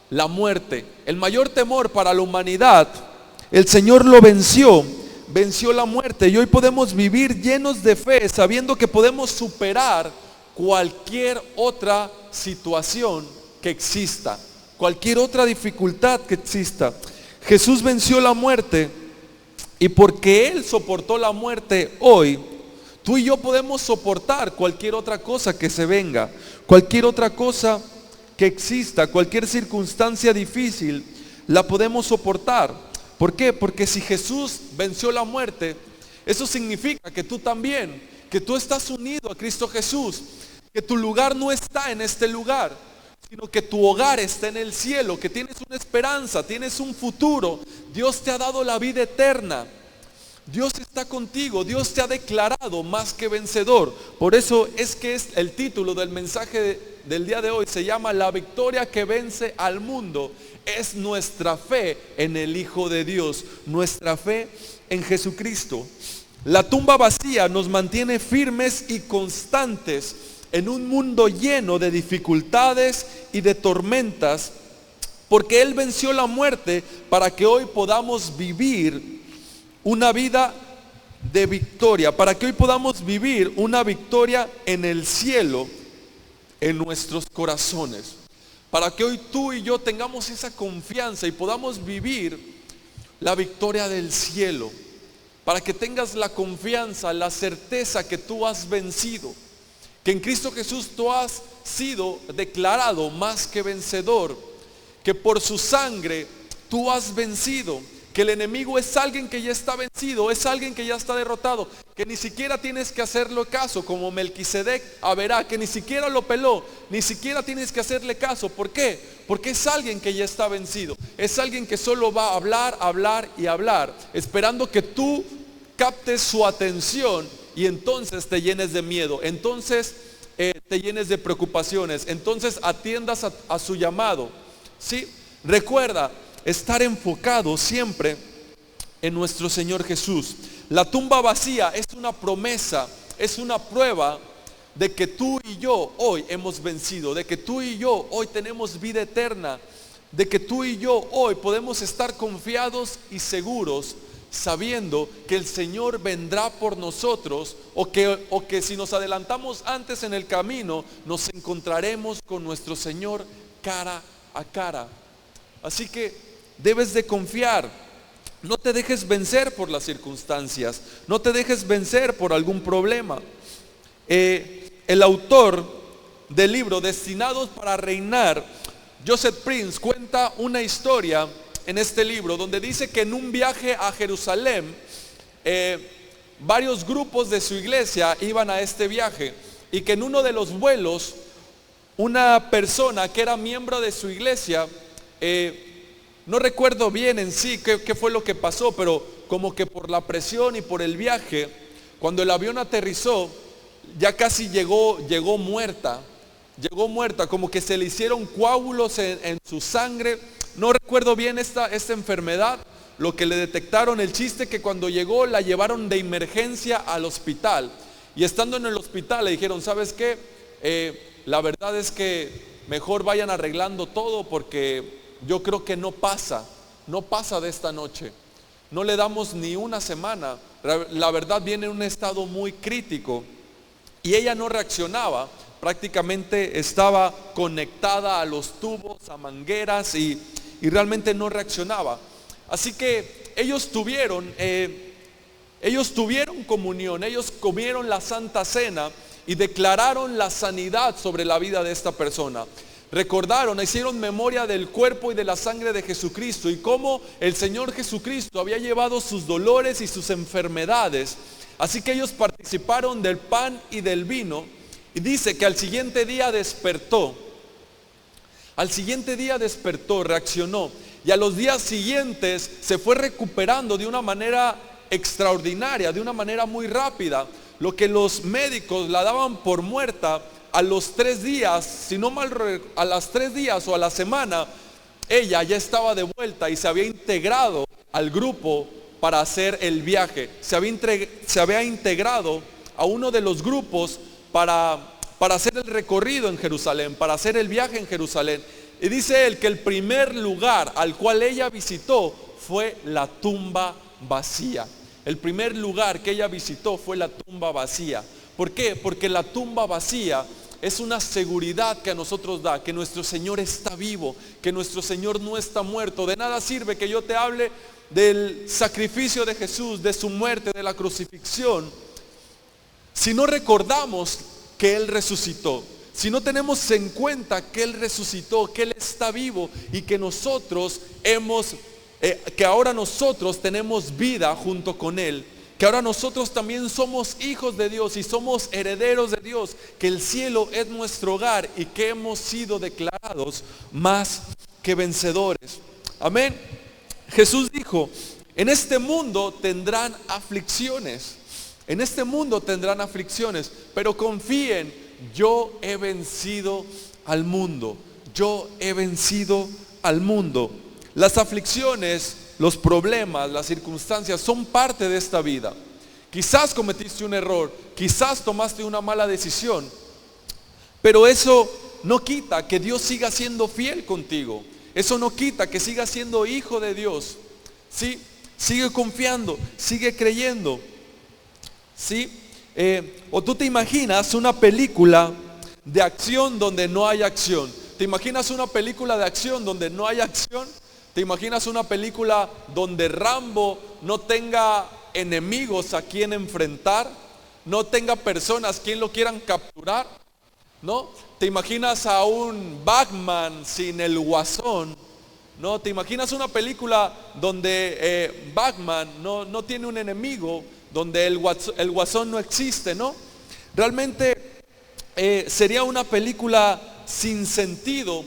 La muerte, el mayor temor para la humanidad, el Señor lo venció la muerte, y hoy podemos vivir llenos de fe, sabiendo que podemos superar cualquier otra situación que exista, cualquier otra dificultad que exista. Jesús venció la muerte, y porque Él soportó la muerte, hoy tú y yo podemos soportar cualquier otra cosa que se venga, cualquier otra cosa que exista, cualquier circunstancia difícil, la podemos soportar. ¿Por qué? Porque si Jesús venció la muerte, eso significa que tú también, que tú estás unido a Cristo Jesús, que tu lugar no está en este lugar, sino que tu hogar está en el cielo, que tienes una esperanza, tienes un futuro. Dios te ha dado la vida eterna. Dios está contigo, Dios te ha declarado más que vencedor. Por eso es que es el título del mensaje del día de hoy, se llama La victoria que vence al mundo. Es nuestra fe en el Hijo de Dios, nuestra fe en Jesucristo. La tumba vacía nos mantiene firmes y constantes en un mundo lleno de dificultades y de tormentas, porque Él venció la muerte para que hoy podamos vivir una vida de victoria, para que hoy podamos vivir una victoria en el cielo, en nuestros corazones, para que hoy tú y yo tengamos esa confianza y podamos vivir la victoria del cielo, para que tengas la confianza, la certeza que tú has vencido, que en Cristo Jesús tú has sido declarado más que vencedor, que por su sangre tú has vencido, que el enemigo es alguien que ya está vencido, es alguien que ya está derrotado, que ni siquiera tienes que hacerle caso, como Melquisedec a Verá, que ni siquiera lo peló, ni siquiera tienes que hacerle caso. ¿Por qué? Porque es alguien que ya está vencido, es alguien que solo va a hablar, hablar y hablar, esperando que tú captes su atención y entonces te llenes de miedo, entonces te llenes de preocupaciones, entonces atiendas a su llamado. ¿Sí? Recuerda estar enfocado siempre en nuestro Señor Jesús. La tumba vacía es una promesa, es una prueba de que tú y yo hoy hemos vencido, de que tú y yo hoy tenemos vida eterna, de que tú y yo hoy podemos estar confiados y seguros, sabiendo que el Señor vendrá por nosotros, o que si nos adelantamos antes en el camino, nos encontraremos con nuestro Señor cara a cara. Así que debes de confiar, no te dejes vencer por las circunstancias, no te dejes vencer por algún problema. El autor del libro Destinados para Reinar, Joseph Prince, cuenta una historia en este libro donde dice que en un viaje a Jerusalén, varios grupos de su iglesia iban a este viaje, y que en uno de los vuelos una persona que era miembro de su iglesia, no recuerdo bien en sí qué fue lo que pasó, pero como que por la presión y por el viaje, Cuando el avión aterrizó, ya casi llegó muerta, como que se le hicieron coágulos en su sangre. No recuerdo bien esta enfermedad, lo que le detectaron. El chiste que cuando llegó la llevaron de emergencia al hospital, y estando en el hospital le dijeron: ¿sabes qué? La verdad es que mejor vayan arreglando todo, porque yo creo que no pasa de esta noche, no le damos ni una semana, la verdad viene en un estado muy crítico. Y ella no reaccionaba, prácticamente estaba conectada a los tubos, a mangueras, y realmente no reaccionaba. Así que ellos tuvieron comunión, ellos comieron la Santa Cena y declararon la sanidad sobre la vida de esta persona. Recordaron, hicieron memoria del cuerpo y de la sangre de Jesucristo, y cómo el Señor Jesucristo había llevado sus dolores y sus enfermedades. Así que ellos participaron del pan y del vino, y dice que al siguiente día despertó, reaccionó, y a los días siguientes se fue recuperando de una manera extraordinaria, de una manera muy rápida. Lo que los médicos la daban por muerta, a los 3 días, a las 3 días o a la semana, ella ya estaba de vuelta y se había integrado al grupo para hacer el viaje. Se había integrado a uno de los grupos para hacer el recorrido en Jerusalén, para hacer el viaje en Jerusalén. Y dice él que el primer lugar al cual ella visitó fue la tumba vacía. El primer lugar que ella visitó fue la tumba vacía. ¿Por qué? Porque la tumba vacía es una seguridad que a nosotros da, que nuestro Señor está vivo, que nuestro Señor no está muerto. De nada sirve que yo te hable del sacrificio de Jesús, de su muerte, de la crucifixión, si no recordamos que Él resucitó, si no tenemos en cuenta que Él resucitó, que Él está vivo, y que que ahora nosotros tenemos vida junto con Él, que ahora nosotros también somos hijos de Dios y somos herederos de Dios, que el cielo es nuestro hogar y que hemos sido declarados más que vencedores. Amén. Jesús dijo: en este mundo tendrán aflicciones, pero confíen, yo he vencido al mundo, Las aflicciones, los problemas, las circunstancias son parte de esta vida. Quizás cometiste un error, quizás tomaste una mala decisión, pero eso no quita que Dios siga siendo fiel contigo. Eso no quita que sigas siendo hijo de Dios. ¿Sí? Sigue confiando, sigue creyendo. ¿Sí? O tú te imaginas una película de acción donde no hay acción. ¿Te imaginas una película de acción donde no hay acción? ¿Te imaginas una película donde Rambo no tenga enemigos a quien enfrentar? ¿No tenga personas quien lo quieran capturar? ¿No? ¿Te imaginas a un Batman sin el Guasón? ¿No? ¿Te imaginas una película donde Batman no tiene un enemigo, donde el Guasón no existe, ¿no? Realmente sería una película sin sentido,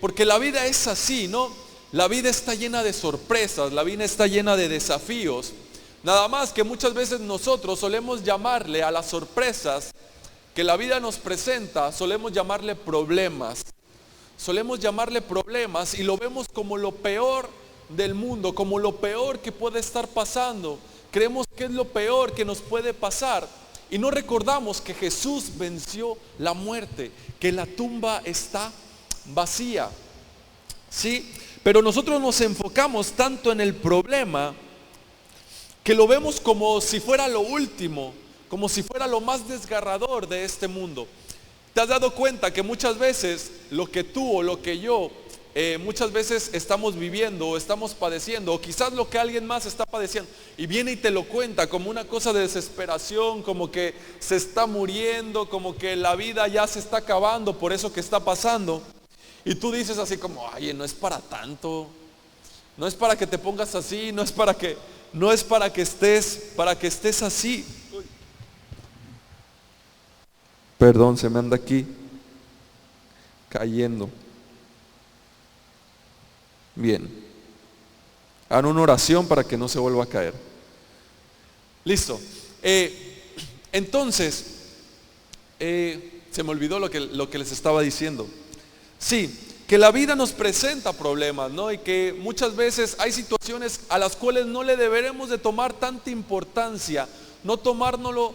porque la vida es así, ¿no? La vida está llena de sorpresas, la vida está llena de desafíos. Nada más que muchas veces nosotros solemos llamarle a las sorpresas que la vida nos presenta, solemos llamarle problemas. Y lo vemos como lo peor del mundo, como lo peor que puede estar pasando. Creemos que es lo peor que nos puede pasar. Y no recordamos que Jesús venció la muerte, que la tumba está vacía. ¿Sí? Pero nosotros nos enfocamos tanto en el problema que lo vemos como si fuera lo último, como si fuera lo más desgarrador de este mundo. ¿Te has dado cuenta que muchas veces lo que tú o lo que yo muchas veces estamos viviendo o estamos padeciendo, o quizás lo que alguien más está padeciendo, y viene y te lo cuenta como una cosa de desesperación, como que se está muriendo, como que la vida ya se está acabando por eso que está pasando, y tú dices así como: ay, no es para tanto, no es para que te pongas así, no es para que estés así. Perdón, se me anda aquí cayendo. Bien. Hagan una oración para que no se vuelva a caer. Listo. Entonces, se me olvidó lo que les estaba diciendo. Sí, que la vida nos presenta problemas, ¿no? Y que muchas veces hay situaciones a las cuales no le deberemos de tomar tanta importancia, no tomárnoslo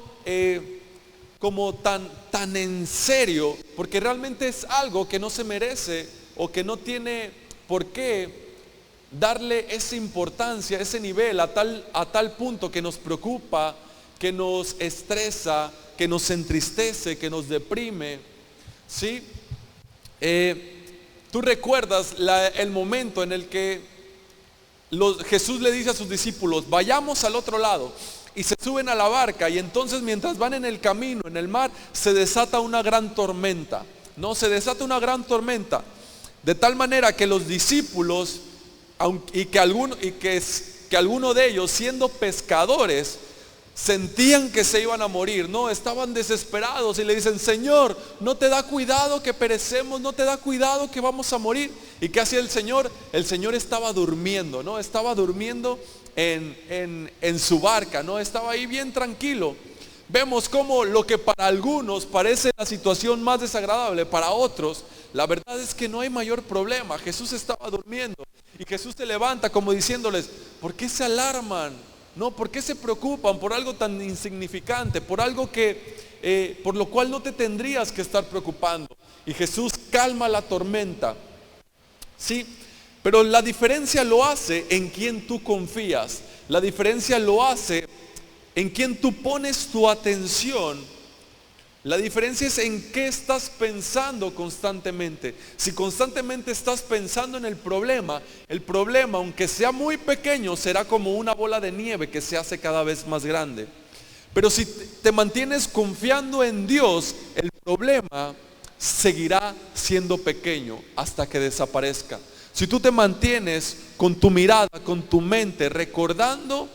como tan en serio, porque realmente es algo que no se merece o que no tiene por qué darle esa importancia, ese nivel a tal punto que nos preocupa, que nos estresa, que nos entristece, que nos deprime, ¿sí? Tú recuerdas el momento en el que Jesús le dice a sus discípulos, vayamos al otro lado, y se suben a la barca, y entonces mientras van en el camino, en el mar, se desata una gran tormenta, ¿no? Se desata una gran tormenta, de tal manera que los discípulos, que alguno de ellos, siendo pescadores, sentían que se iban a morir, no, estaban desesperados y le dicen, Señor, ¿no te da cuidado que perecemos? ¿No te da cuidado que vamos a morir? ¿Y qué hacía el Señor? El Señor estaba durmiendo, ¿no? Estaba durmiendo en su barca, ¿no? Estaba ahí bien tranquilo. Vemos cómo lo que para algunos parece la situación más desagradable, para otros, la verdad es que no hay mayor problema. Jesús estaba durmiendo y Jesús se levanta como diciéndoles, ¿por qué se alarman? No, ¿por qué se preocupan por algo tan insignificante? Por algo por lo cual no te tendrías que estar preocupando. Y Jesús calma la tormenta. Sí, pero la diferencia lo hace en quien tú confías. La diferencia lo hace en quien tú pones tu atención. La diferencia es en qué estás pensando constantemente. Si constantemente estás pensando en el problema, aunque sea muy pequeño, será como una bola de nieve que se hace cada vez más grande. Pero si te mantienes confiando en Dios, el problema seguirá siendo pequeño hasta que desaparezca. Si tú te mantienes con tu mirada, con tu mente, recordando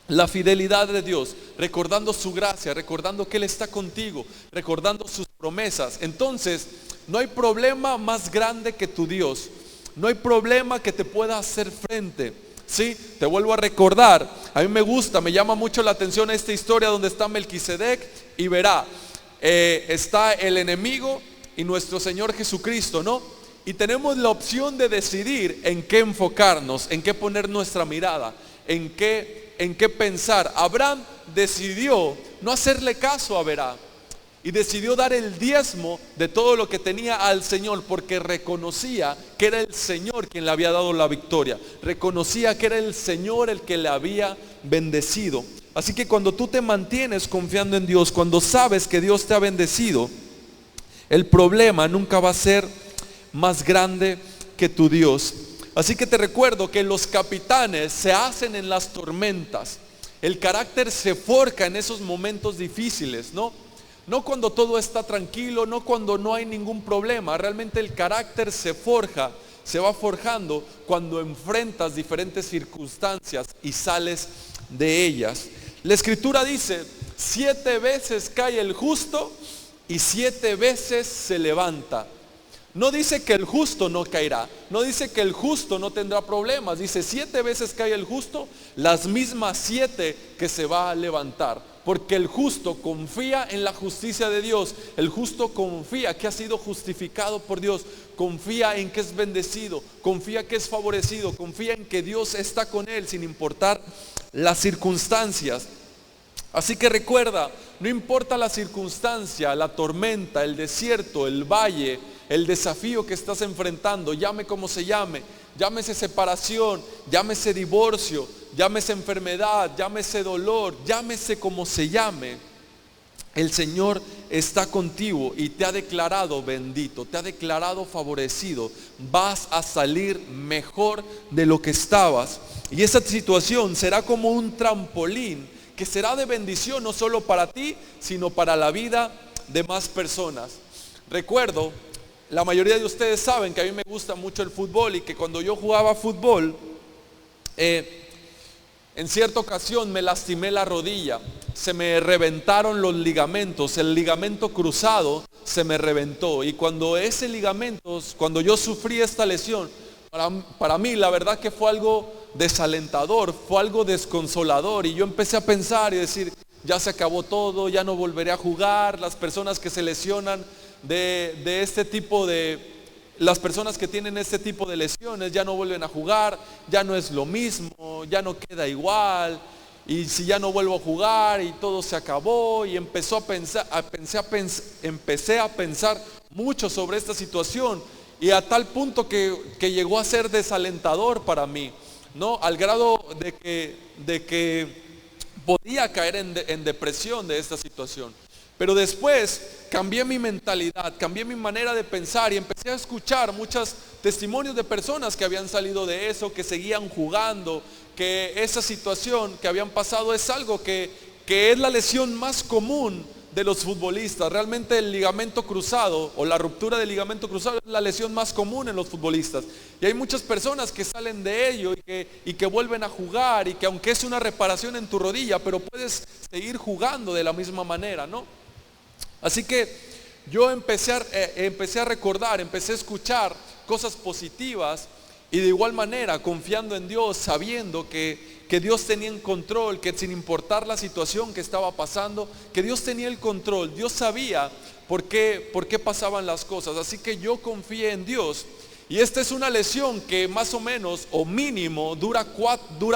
la fidelidad de Dios, recordando su gracia, recordando que Él está contigo, recordando sus promesas, entonces no hay problema más grande que tu Dios. No hay problema que te pueda hacer frente. Sí, te vuelvo a recordar, a mí me llama mucho la atención esta historia donde está Melquisedec y verá, está el enemigo y nuestro Señor Jesucristo, ¿no? Y tenemos la opción de decidir en qué enfocarnos, en qué poner nuestra mirada, en qué pensar. Abraham decidió no hacerle caso a Berá y decidió dar el diezmo de todo lo que tenía al Señor, porque reconocía que era el Señor quien le había dado la victoria, reconocía que era el Señor el que le había bendecido. Así que cuando tú te mantienes confiando en Dios, cuando sabes que Dios te ha bendecido, el problema nunca va a ser más grande que tu Dios. Así que te recuerdo que los capitanes se hacen en las tormentas. El carácter se forja en esos momentos difíciles, ¿no? No cuando todo está tranquilo, no cuando no hay ningún problema. Realmente el carácter se forja, se va forjando cuando enfrentas diferentes circunstancias y sales de ellas. La Escritura dice, 7 veces cae el justo y 7 veces se levanta. No dice que el justo no caerá, no dice que el justo no tendrá problemas, dice 7 veces cae el justo, las mismas 7 que se va a levantar, porque el justo confía en la justicia de Dios, el justo confía que ha sido justificado por Dios, confía en que es bendecido, confía que es favorecido, confía en que Dios está con él sin importar las circunstancias. Así que recuerda, no importa la circunstancia, la tormenta, el desierto, el valle, el desafío que estás enfrentando, llame como se llame, llámese separación, llámese divorcio, llámese enfermedad, llámese dolor, llámese como se llame, el Señor está contigo y te ha declarado bendito, te ha declarado favorecido, vas a salir mejor de lo que estabas. Y esa situación será como un trampolín que será de bendición no solo para ti, sino para la vida de más personas. Recuerdo, la mayoría de ustedes saben que a mí me gusta mucho el fútbol y que cuando yo jugaba fútbol, en cierta ocasión me lastimé la rodilla, se me reventaron los ligamentos, el ligamento cruzado se me reventó, y cuando yo sufrí esta lesión, para mí la verdad que fue algo desalentador, fue algo desconsolador, y yo empecé a pensar y decir, ya se acabó todo, ya no volveré a jugar. Las personas que se lesionan de este tipo las personas que tienen este tipo de lesiones ya no vuelven a jugar, ya no es lo mismo, ya no queda igual. Y si ya no vuelvo a jugar y todo se acabó, y empecé a pensar mucho sobre esta situación, y a tal punto que llegó a ser desalentador para mí, ¿no? Al grado de que podía caer en depresión de esta situación. Pero después cambié mi mentalidad, cambié mi manera de pensar y empecé a escuchar muchos testimonios de personas que habían salido de eso, que seguían jugando, que esa situación que habían pasado es algo que es la lesión más común de los futbolistas. Realmente el ligamento cruzado o la ruptura del ligamento cruzado es la lesión más común en los futbolistas. Y hay muchas personas que salen de ello y que vuelven a jugar, y que aunque es una reparación en tu rodilla, pero puedes seguir jugando de la misma manera, ¿no? Así que yo empecé a recordar, empecé a escuchar cosas positivas, y de igual manera confiando en Dios, sabiendo que Dios tenía en control, que sin importar la situación que estaba pasando, que Dios tenía el control. Dios sabía por qué pasaban las cosas. Así que yo confié en Dios. Y esta es una lesión que más o menos o mínimo dura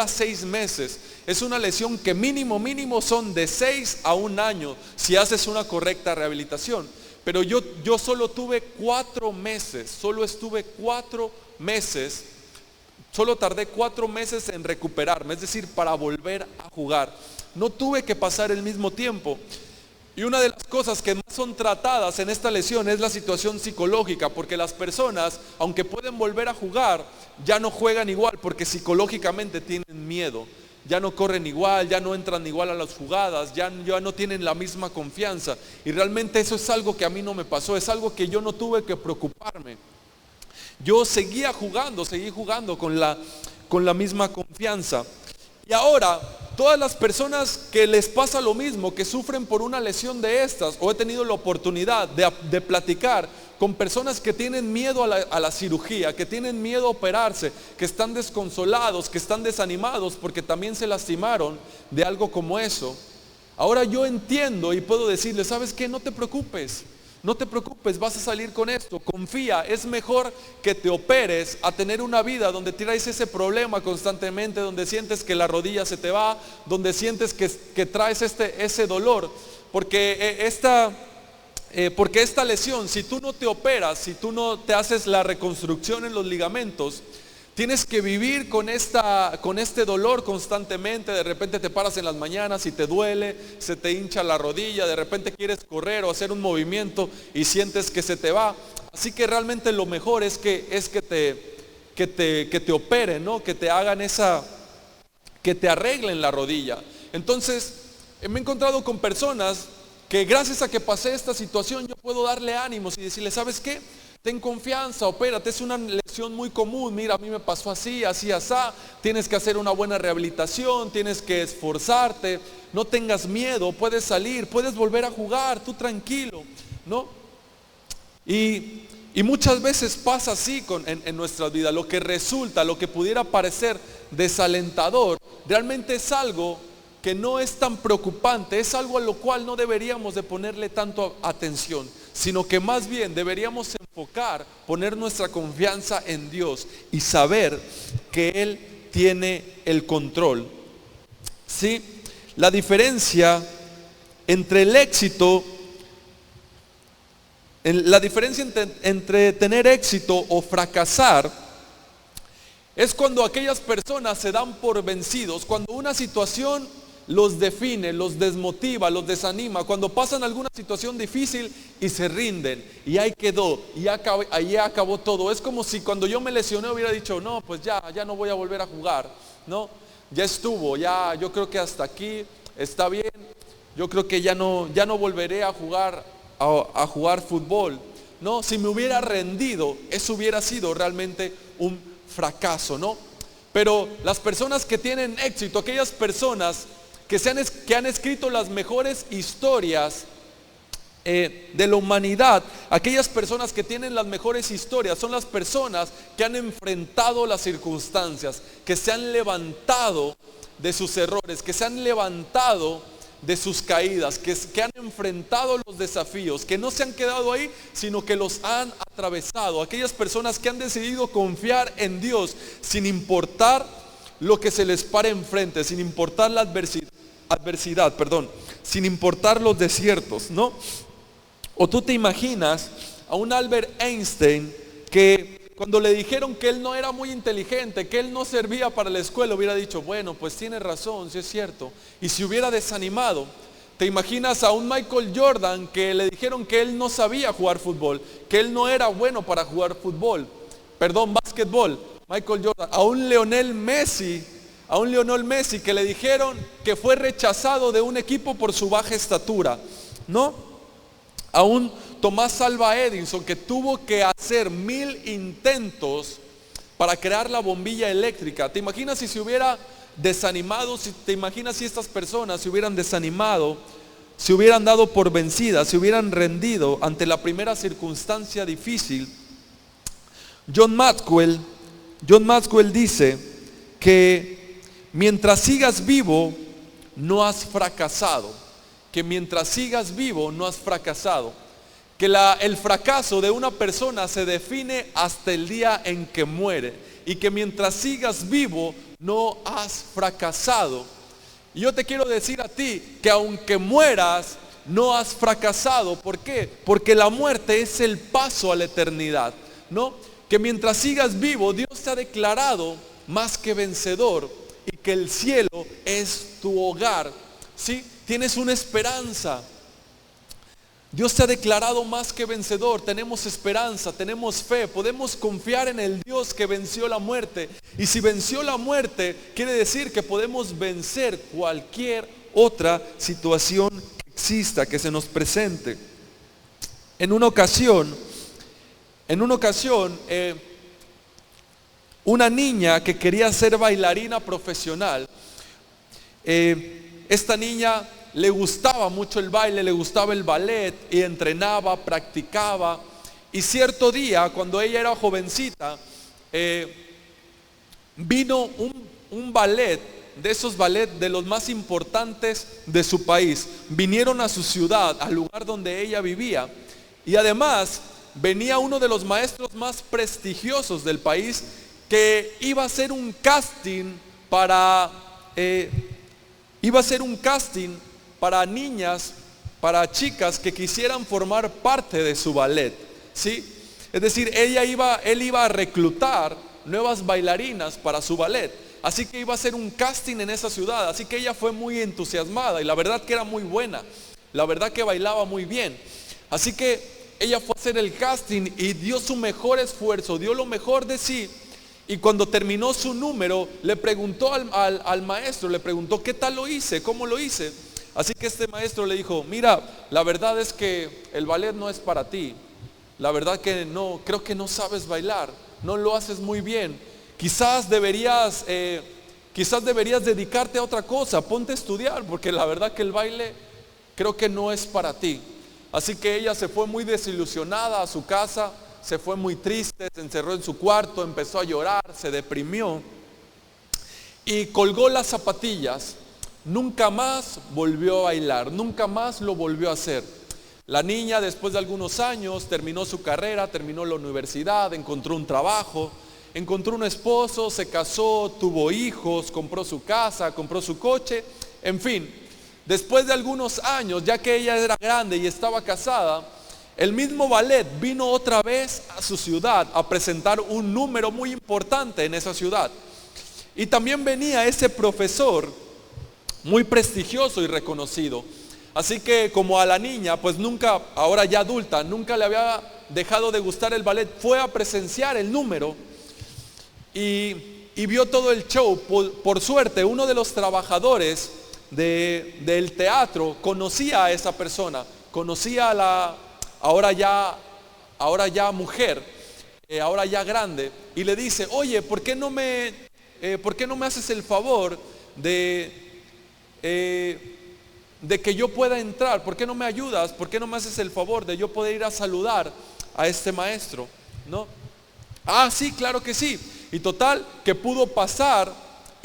6 meses. Es una lesión que mínimo son de 6 a 1 año si haces una correcta rehabilitación. Pero yo solo tuve 4 meses, solo estuve 4 meses, solo tardé 4 meses en recuperarme, es decir, para volver a jugar. No tuve que pasar el mismo tiempo. Y una de las cosas que más son tratadas en esta lesión es la situación psicológica, porque las personas, aunque pueden volver a jugar, ya no juegan igual, porque psicológicamente tienen miedo. Ya no corren igual, ya no entran igual a las jugadas, ya no tienen la misma confianza. Y realmente eso es algo que a mí no me pasó, es algo que yo no tuve que preocuparme. Yo seguí jugando con la misma confianza. Y ahora, todas las personas que les pasa lo mismo, que sufren por una lesión de estas, o he tenido la oportunidad de platicar con personas que tienen miedo a la cirugía, que tienen miedo a operarse, que están desconsolados, que están desanimados porque también se lastimaron de algo como eso. Ahora yo entiendo y puedo decirles, ¿sabes qué? No te preocupes, vas a salir con esto, confía. Es mejor que te operes a tener una vida donde traes ese problema constantemente, donde sientes que la rodilla se te va, donde sientes que traes ese dolor, porque esta lesión, si tú no te operas, si tú no te haces la reconstrucción en los ligamentos, tienes que vivir con este dolor constantemente. De repente te paras en las mañanas y te duele, se te hincha la rodilla, de repente quieres correr o hacer un movimiento y sientes que se te va. Así que realmente lo mejor es que te operen, ¿no? Que te hagan que te arreglen la rodilla. Entonces, me he encontrado con personas que gracias a que pasé esta situación, yo puedo darle ánimos y decirle, ¿sabes qué? Ten confianza, opérate, es una lesión muy común. Mira, a mí me pasó así, tienes que hacer una buena rehabilitación, tienes que esforzarte, no tengas miedo, puedes salir, puedes volver a jugar, tú tranquilo, ¿no? Y muchas veces pasa así en nuestra vida. Lo que pudiera parecer desalentador, realmente es algo que no es tan preocupante, es algo a lo cual no deberíamos de ponerle tanto atención, sino que más bien deberíamos poner nuestra confianza en Dios y saber que Él tiene el control. ¿Sí? La diferencia entre entre tener éxito o fracasar es cuando aquellas personas se dan por vencidos, cuando una situación los define, los desmotiva, los desanima, cuando pasan alguna situación difícil y se rinden, y ahí quedó, y ahí acabó todo. Es como si cuando yo me lesioné hubiera dicho, no, pues ya no voy a volver a jugar, no, ya estuvo, yo creo que hasta aquí está bien, yo creo que ya no volveré a jugar fútbol. No, si me hubiera rendido, eso hubiera sido realmente un fracaso, ¿no? Pero las personas que tienen éxito, aquellas personas que han escrito las mejores historias de la humanidad, aquellas personas que tienen las mejores historias, son las personas que han enfrentado las circunstancias, que se han levantado de sus errores, que se han levantado de sus caídas, que han enfrentado los desafíos, que no se han quedado ahí, sino que los han atravesado. Aquellas personas que han decidido confiar en Dios sin importar lo que se les pare enfrente, sin importar la adversidad, sin importar los desiertos, ¿no? O tú te imaginas a un Albert Einstein que cuando le dijeron que él no era muy inteligente, que él no servía para la escuela, hubiera dicho, bueno, pues tiene razón, sí es cierto, y se hubiera desanimado. Te imaginas a un Michael Jordan que le dijeron que él no sabía jugar fútbol, que él no era bueno para jugar básquetbol, Michael Jordan, a un Lionel Messi que le dijeron que fue rechazado de un equipo por su baja estatura, ¿no? A un Tomás Alva Edison que tuvo que hacer 1000 intentos para crear la bombilla eléctrica. ¿Te imaginas si se hubiera desanimado? ¿Te imaginas si estas personas se hubieran desanimado, se hubieran dado por vencidas, se hubieran rendido ante la primera circunstancia difícil? John Maxwell dice que mientras sigas vivo no has fracasado, que mientras sigas vivo no has fracasado, que el fracaso de una persona se define hasta el día en que muere, y que mientras sigas vivo no has fracasado. Y yo te quiero decir a ti que aunque mueras no has fracasado. ¿Por qué? Porque la muerte es el paso a la eternidad, ¿no? Que mientras sigas vivo Dios te ha declarado más que vencedor, y que el cielo es tu hogar, ¿sí? Tienes una esperanza. Dios te ha declarado más que vencedor. Tenemos esperanza, tenemos fe, podemos confiar en el Dios que venció la muerte. Y si venció la muerte, quiere decir que podemos vencer cualquier otra situación que exista, que se nos presente. En una ocasión, una niña que quería ser bailarina profesional, esta niña le gustaba mucho el baile, le gustaba el ballet, y entrenaba, practicaba. Y cierto día, cuando ella era jovencita, vino un ballet, de esos ballet de los más importantes de su país. Vinieron a su ciudad, al lugar donde ella vivía, y además venía uno de los maestros más prestigiosos del país, que iba a hacer un casting para niñas, para chicas que quisieran formar parte de su ballet, ¿sí? Es decir, él iba a reclutar nuevas bailarinas para su ballet, así que iba a hacer un casting en esa ciudad. Así que ella fue muy entusiasmada, y la verdad que era muy buena, la verdad que bailaba muy bien. Así que ella fue a hacer el casting y dio su mejor esfuerzo, dio lo mejor de sí. Y cuando terminó su número, le preguntó al maestro, le preguntó, ¿qué tal lo hice? ¿Cómo lo hice? Así que este maestro le dijo, mira, la verdad es que el ballet no es para ti. La verdad que no, creo que no sabes bailar, no lo haces muy bien. Quizás deberías dedicarte a otra cosa, ponte a estudiar, porque la verdad que el baile creo que no es para ti. Así que ella se fue muy desilusionada a su casa, se fue muy triste, se encerró en su cuarto, empezó a llorar, se deprimió y colgó las zapatillas. Nunca más volvió a bailar, nunca más lo volvió a hacer. La niña, después de algunos años, terminó su carrera, terminó la universidad, encontró un trabajo, encontró un esposo, se casó, tuvo hijos, compró su casa, compró su coche, en fin. Después de algunos años, ya que ella era grande y estaba casada, el mismo ballet vino otra vez a su ciudad a presentar un número muy importante en esa ciudad. Y también venía ese profesor muy prestigioso y reconocido. Así que como a la niña, pues nunca, ahora ya adulta, nunca le había dejado de gustar el ballet, fue a presenciar el número y vio todo el show. Por suerte, uno de los trabajadores del teatro conocía a esa persona, conocía a la ahora ya mujer, ahora ya grande, y le dice, oye, ¿por qué no me haces el favor de que yo pueda entrar? ¿Por qué no me ayudas? ¿Por qué no me haces el favor de yo poder ir a saludar a este maestro? ¿No? Ah, sí, claro que sí. Y total, que pudo pasar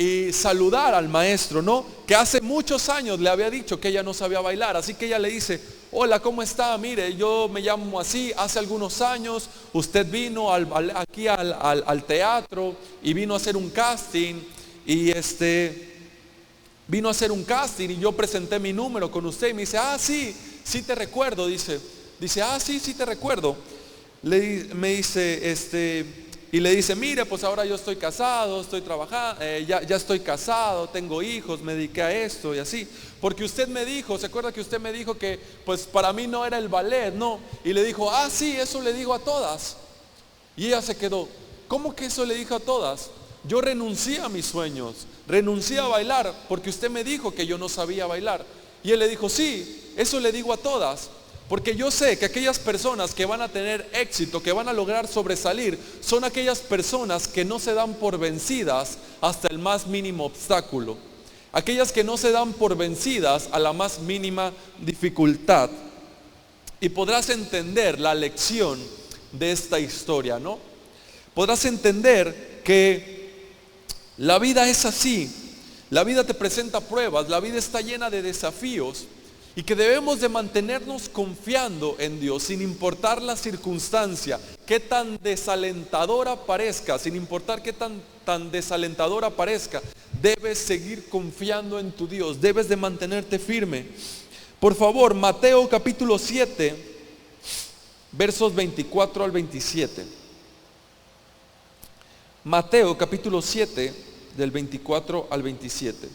y saludar al maestro, ¿no? Que hace muchos años le había dicho que ella no sabía bailar. Así que ella le dice: hola, ¿cómo está? Mire, yo me llamo así, hace algunos años usted vino aquí al teatro y vino a hacer un casting y vino a hacer un casting y yo presenté mi número con usted y me dice: ah, sí, sí te recuerdo, dice, ah, sí, sí te recuerdo. Me dice, y le dice: mire, pues ahora yo estoy casado, estoy trabajando, ya estoy casado, tengo hijos, me dediqué a esto y así. Porque usted me dijo, ¿se acuerda que usted me dijo que pues para mí no era el ballet, no? Y le dijo: ah, sí, eso le digo a todas. Y ella se quedó: ¿cómo que eso le dijo a todas? Yo renuncié a mis sueños, renuncié a bailar porque usted me dijo que yo no sabía bailar. Y él le dijo: sí, eso le digo a todas. Porque yo sé que aquellas personas que van a tener éxito, que van a lograr sobresalir, son aquellas personas que no se dan por vencidas hasta el más mínimo obstáculo. Aquellas que no se dan por vencidas a la más mínima dificultad. Y podrás entender la lección de esta historia, ¿no? Podrás entender que la vida es así. La vida te presenta pruebas, la vida está llena de desafíos. Y que debemos de mantenernos confiando en Dios sin importar la circunstancia, qué tan desalentadora parezca, sin importar qué tan desalentadora parezca, debes seguir confiando en tu Dios, debes de mantenerte firme. Por favor, Mateo capítulo 7, versos 24 al 27. Mateo capítulo 7, del 24 al 27.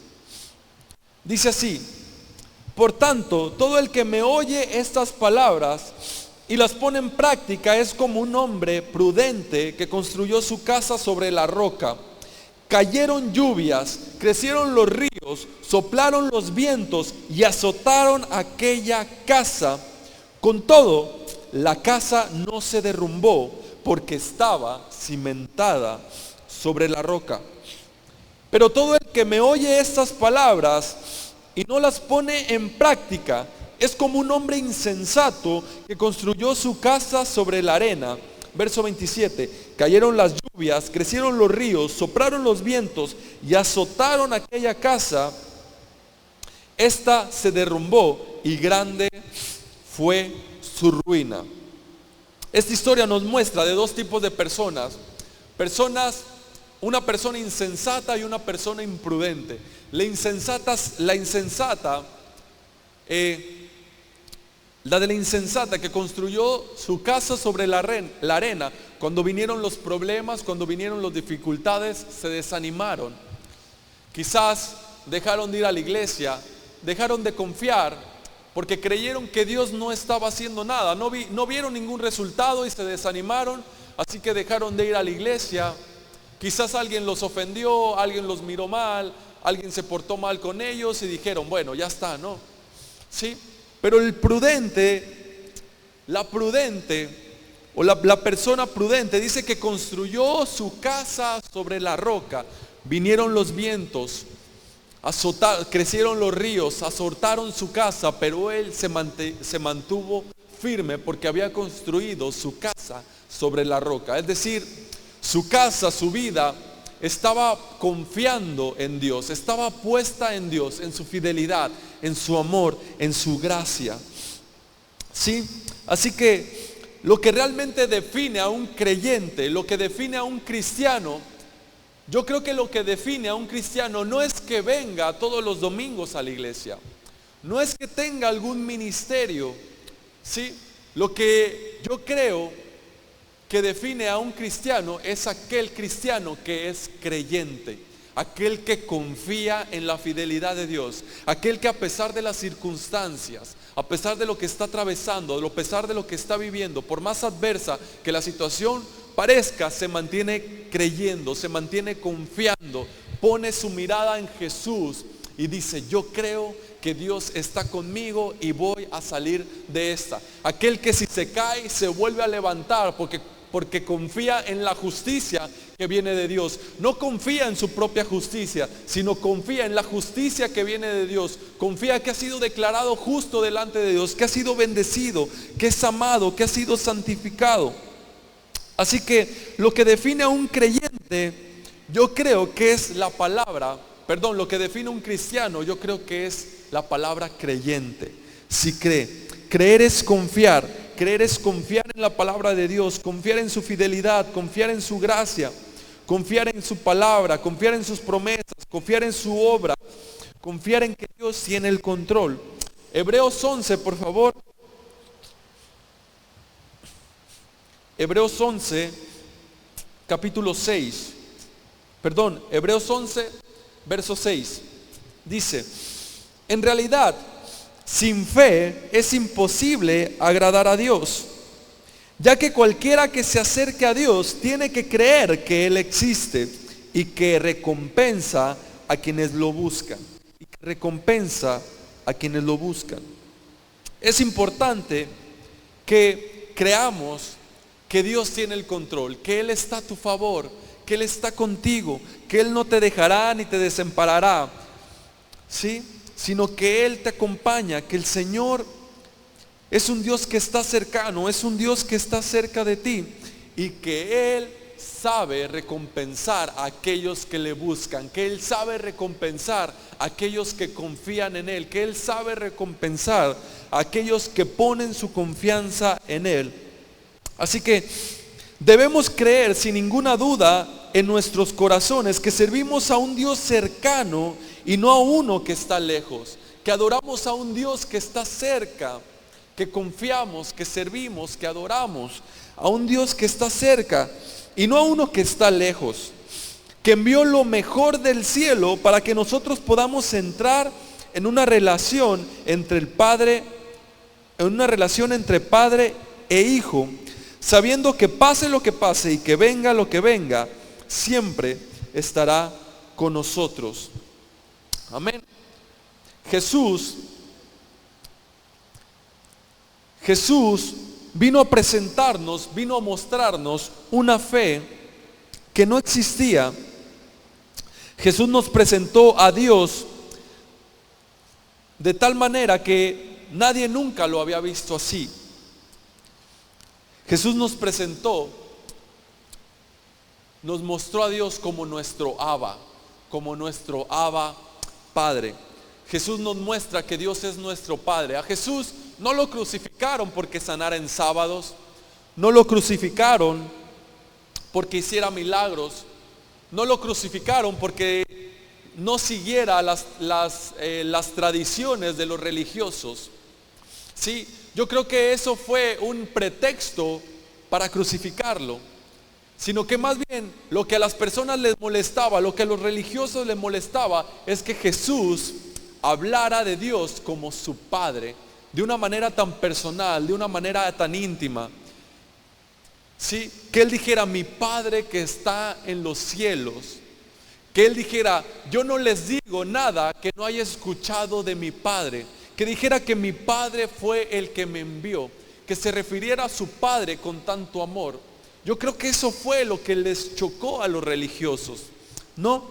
Dice así: por tanto, todo el que me oye estas palabras y las pone en práctica es como un hombre prudente que construyó su casa sobre la roca. Cayeron lluvias, crecieron los ríos, soplaron los vientos y azotaron aquella casa. Con todo, la casa no se derrumbó porque estaba cimentada sobre la roca. Pero todo el que me oye estas palabras y no las pone en práctica es como un hombre insensato que construyó su casa sobre la arena. Verso 27. Cayeron las lluvias, crecieron los ríos, soplaron los vientos y azotaron aquella casa. Esta se derrumbó y grande fue su ruina. Esta historia nos muestra de dos tipos de personas. Una persona insensata y una persona imprudente. La de la insensata que construyó su casa sobre la arena, cuando vinieron los problemas, cuando vinieron las dificultades, se desanimaron. Quizás dejaron de ir a la iglesia, dejaron de confiar, porque creyeron que Dios no estaba haciendo nada, no vieron ningún resultado y se desanimaron, así que dejaron de ir a la iglesia. Quizás alguien los ofendió, alguien los miró mal, alguien se portó mal con ellos y dijeron: bueno, ya está, ¿no? Sí, pero el prudente, la persona prudente dice que construyó su casa sobre la roca. Vinieron los vientos, crecieron los ríos, azotaron su casa, pero él se mantuvo firme porque había construido su casa sobre la roca. Es decir, su casa, su vida, estaba confiando en Dios, estaba puesta en Dios, en su fidelidad, en su amor, en su gracia. ¿Sí? Así que lo que realmente define a un creyente, lo que define a un cristiano, yo creo que lo que define a un cristiano no es que venga todos los domingos a la iglesia, no es que tenga algún ministerio, ¿sí? Lo que yo creo que define a un cristiano es aquel cristiano que es creyente, aquel que confía en la fidelidad de Dios, aquel que a pesar de las circunstancias, a pesar de lo que está atravesando, a pesar de lo que está viviendo, por más adversa que la situación parezca, se mantiene creyendo, se mantiene confiando, pone su mirada en Jesús y dice: yo creo que Dios está conmigo y voy a salir de esta. Aquel que si se cae se vuelve a levantar porque confía en la justicia que viene de Dios. No confía en su propia justicia, sino confía en la justicia que viene de Dios. Confía que ha sido declarado justo delante de Dios, que ha sido bendecido, que es amado, que ha sido santificado. Así que lo que define a un creyente yo creo que es la palabra, perdón, lo que define un cristiano, yo creo que es la palabra creyente. Si cree, creer es confiar en la palabra de Dios, confiar en su fidelidad, confiar en su gracia, confiar en su palabra, confiar en sus promesas, confiar en su obra, confiar en que Dios tiene el control. Hebreos 11, por favor. Hebreos 11, capítulo 6. Perdón, Hebreos 11, verso 6. Dice, en realidad, sin fe es imposible agradar a Dios, ya que cualquiera que se acerque a Dios tiene que creer que Él existe y que recompensa a quienes lo buscan. Es importante que creamos que Dios tiene el control, que Él está a tu favor, que Él está contigo, que Él no te dejará ni te desamparará, ¿sí? Sino que Él te acompaña, que el Señor es un Dios que está cercano, es un Dios que está cerca de ti y que Él sabe recompensar a aquellos que le buscan, que Él sabe recompensar a aquellos que confían en Él, que Él sabe recompensar a aquellos que ponen su confianza en Él. Así que debemos creer sin ninguna duda en nuestros corazones que servimos a un Dios cercano y no a uno que está lejos, que adoramos a un Dios que está cerca, que confiamos, que servimos, que adoramos a un Dios que está cerca y no a uno que está lejos, que envió lo mejor del cielo para que nosotros podamos entrar en una relación entre Padre e Hijo, sabiendo que pase lo que pase y que venga lo que venga, siempre estará con nosotros. Amén. Jesús vino a presentarnos, vino a mostrarnos una fe que no existía. Jesús nos presentó a Dios de tal manera que nadie nunca lo había visto así. Jesús nos mostró a Dios como nuestro Abba Padre. Jesús nos muestra que Dios es nuestro Padre. A Jesús no lo crucificaron porque sanara en sábados, no lo crucificaron porque hiciera milagros, no lo crucificaron porque no siguiera las tradiciones de los religiosos. Sí, yo creo que eso fue un pretexto para crucificarlo, sino que más bien lo que a las personas les molestaba, lo que a los religiosos les molestaba, es que Jesús hablara de Dios como su Padre, de una manera tan personal, de una manera tan íntima. Sí, que Él dijera, mi Padre que está en los cielos. Que Él dijera, yo no les digo nada que no haya escuchado de mi Padre. Que dijera que mi Padre fue el que me envió. Que se refiriera a su Padre con tanto amor. Yo creo que eso fue lo que les chocó a los religiosos, ¿no?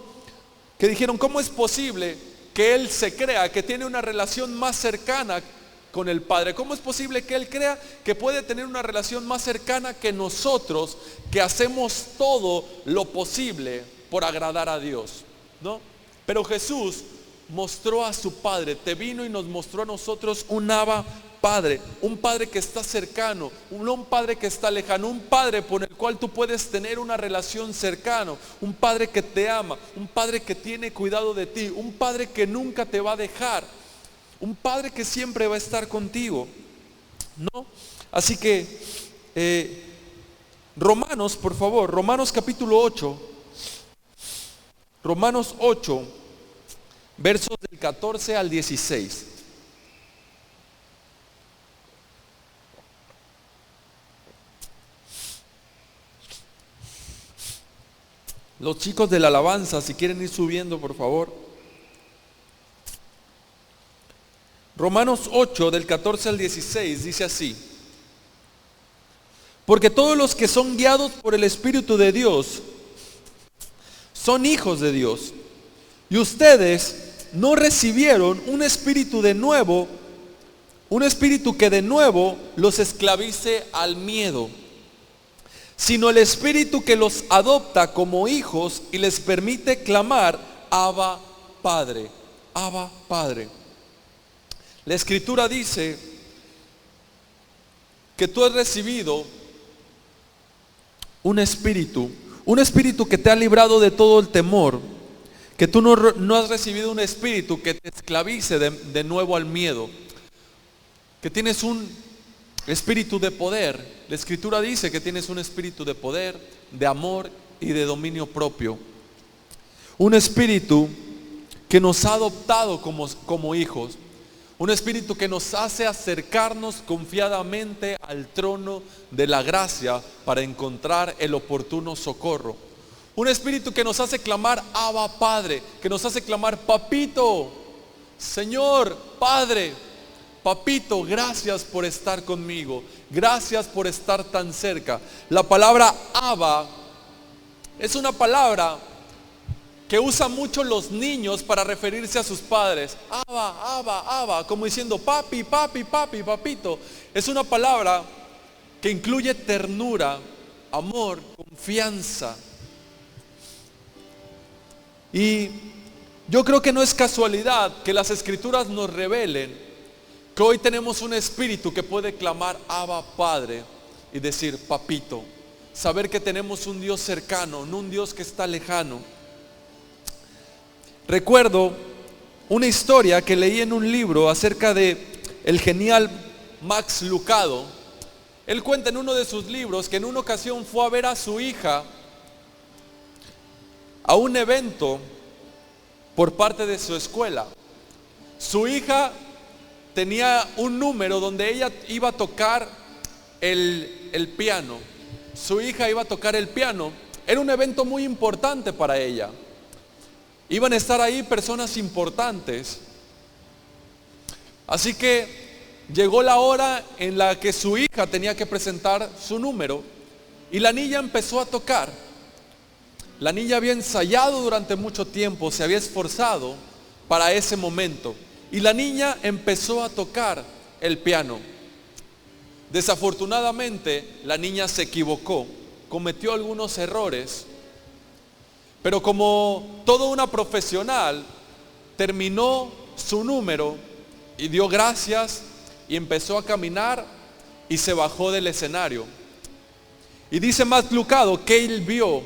Que dijeron, ¿cómo es posible que Él se crea que tiene una relación más cercana con el Padre? ¿Cómo es posible que Él crea que puede tener una relación más cercana que nosotros, que hacemos todo lo posible por agradar a Dios, ¿no? Pero Jesús mostró a su Padre, te vino y nos mostró a nosotros un Abba Padre, un Padre que está cercano, no un Padre que está lejano, un Padre por el cual tú puedes tener una relación cercana, un Padre que te ama, un Padre que tiene cuidado de ti, un Padre que nunca te va a dejar, un Padre que siempre va a estar contigo, ¿no? Así que Romanos, por favor, Romanos capítulo 8, Romanos 8, versos del 14 al 16. Los chicos de la alabanza, si quieren ir subiendo, por favor. Romanos 8, del 14 al 16, dice así: porque todos los que son guiados por el Espíritu de Dios son hijos de Dios. Y ustedes no recibieron un espíritu de nuevo, un espíritu que de nuevo los esclavice al miedo, sino el Espíritu que los adopta como hijos y les permite clamar, Abba, Padre, Abba, Padre. La Escritura dice que tú has recibido un espíritu que te ha librado de todo el temor, que tú no has recibido un espíritu que te esclavice de nuevo al miedo, que tienes un espíritu de poder. La Escritura dice que tienes un espíritu de poder, de amor y de dominio propio. Un espíritu que nos ha adoptado como hijos. Un espíritu que nos hace acercarnos confiadamente al trono de la gracia para encontrar el oportuno socorro. Un espíritu que nos hace clamar, Abba, Padre, que nos hace clamar, Papito, Señor, Padre, Papito, gracias por estar conmigo, gracias por estar tan cerca. La palabra Abba es una palabra que usan mucho los niños para referirse a sus padres. Abba, Abba, Abba, como diciendo papi, papi, papi, papito. Es una palabra que incluye ternura, amor, confianza. Y yo creo que no es casualidad que las Escrituras nos revelen que hoy tenemos un espíritu que puede clamar Abba, Padre, y decir papito. Saber que tenemos un Dios cercano, no un Dios que está lejano. Recuerdo una historia que leí en un libro acerca de el genial Max Lucado. Él cuenta en uno de sus libros que en una ocasión fue a ver a su hija a un evento por parte de su escuela. Su hija tenía un número donde ella iba a tocar el piano. Su hija iba a tocar el piano. Era un evento muy importante para ella. Iban a estar ahí personas importantes. Así que llegó la hora en la que su hija tenía que presentar su número y la niña empezó a tocar. La niña había ensayado durante mucho tiempo, se había esforzado para ese momento y la niña empezó a tocar el piano. Desafortunadamente, la niña se equivocó, cometió algunos errores. Pero como toda una profesional, terminó su número y dio gracias y empezó a caminar y se bajó del escenario. Y dice Max Lucado que él vio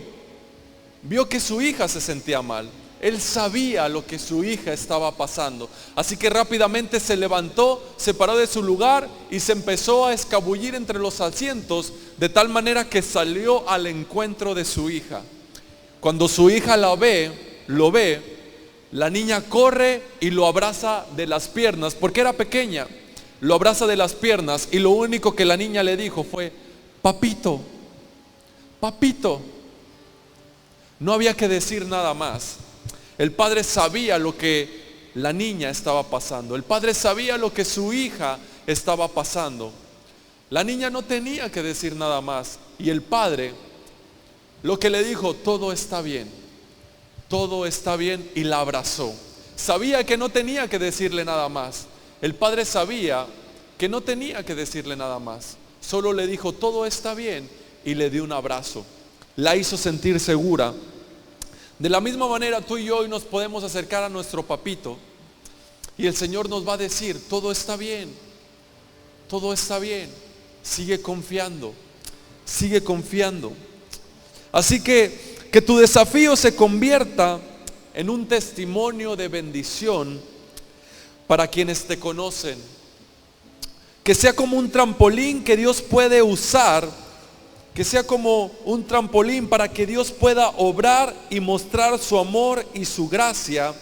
que su hija se sentía mal. Él sabía lo que su hija estaba pasando. Así que rápidamente se levantó, se paró de su lugar y se empezó a escabullir entre los asientos de tal manera que salió al encuentro de su hija. Cuando su hija lo ve, la niña corre y lo abraza de las piernas, porque era pequeña, lo abraza de las piernas y lo único que la niña le dijo fue, papito, papito. No había que decir nada más. El padre sabía lo que la niña estaba pasando, el padre sabía lo que su hija estaba pasando. La niña no tenía que decir nada más y el padre lo que le dijo, todo está bien y la abrazó. Sabía que no tenía que decirle nada más. El padre sabía que no tenía que decirle nada más. Solo le dijo, todo está bien y le dio un abrazo. La hizo sentir segura. De la misma manera tú y yo hoy nos podemos acercar a nuestro papito y el Señor nos va a decir, todo está bien, sigue confiando. Así que tu desafío se convierta en un testimonio de bendición para quienes te conocen. Que sea como un trampolín que Dios puede usar, que sea como un trampolín para que Dios pueda obrar y mostrar su amor y su gracia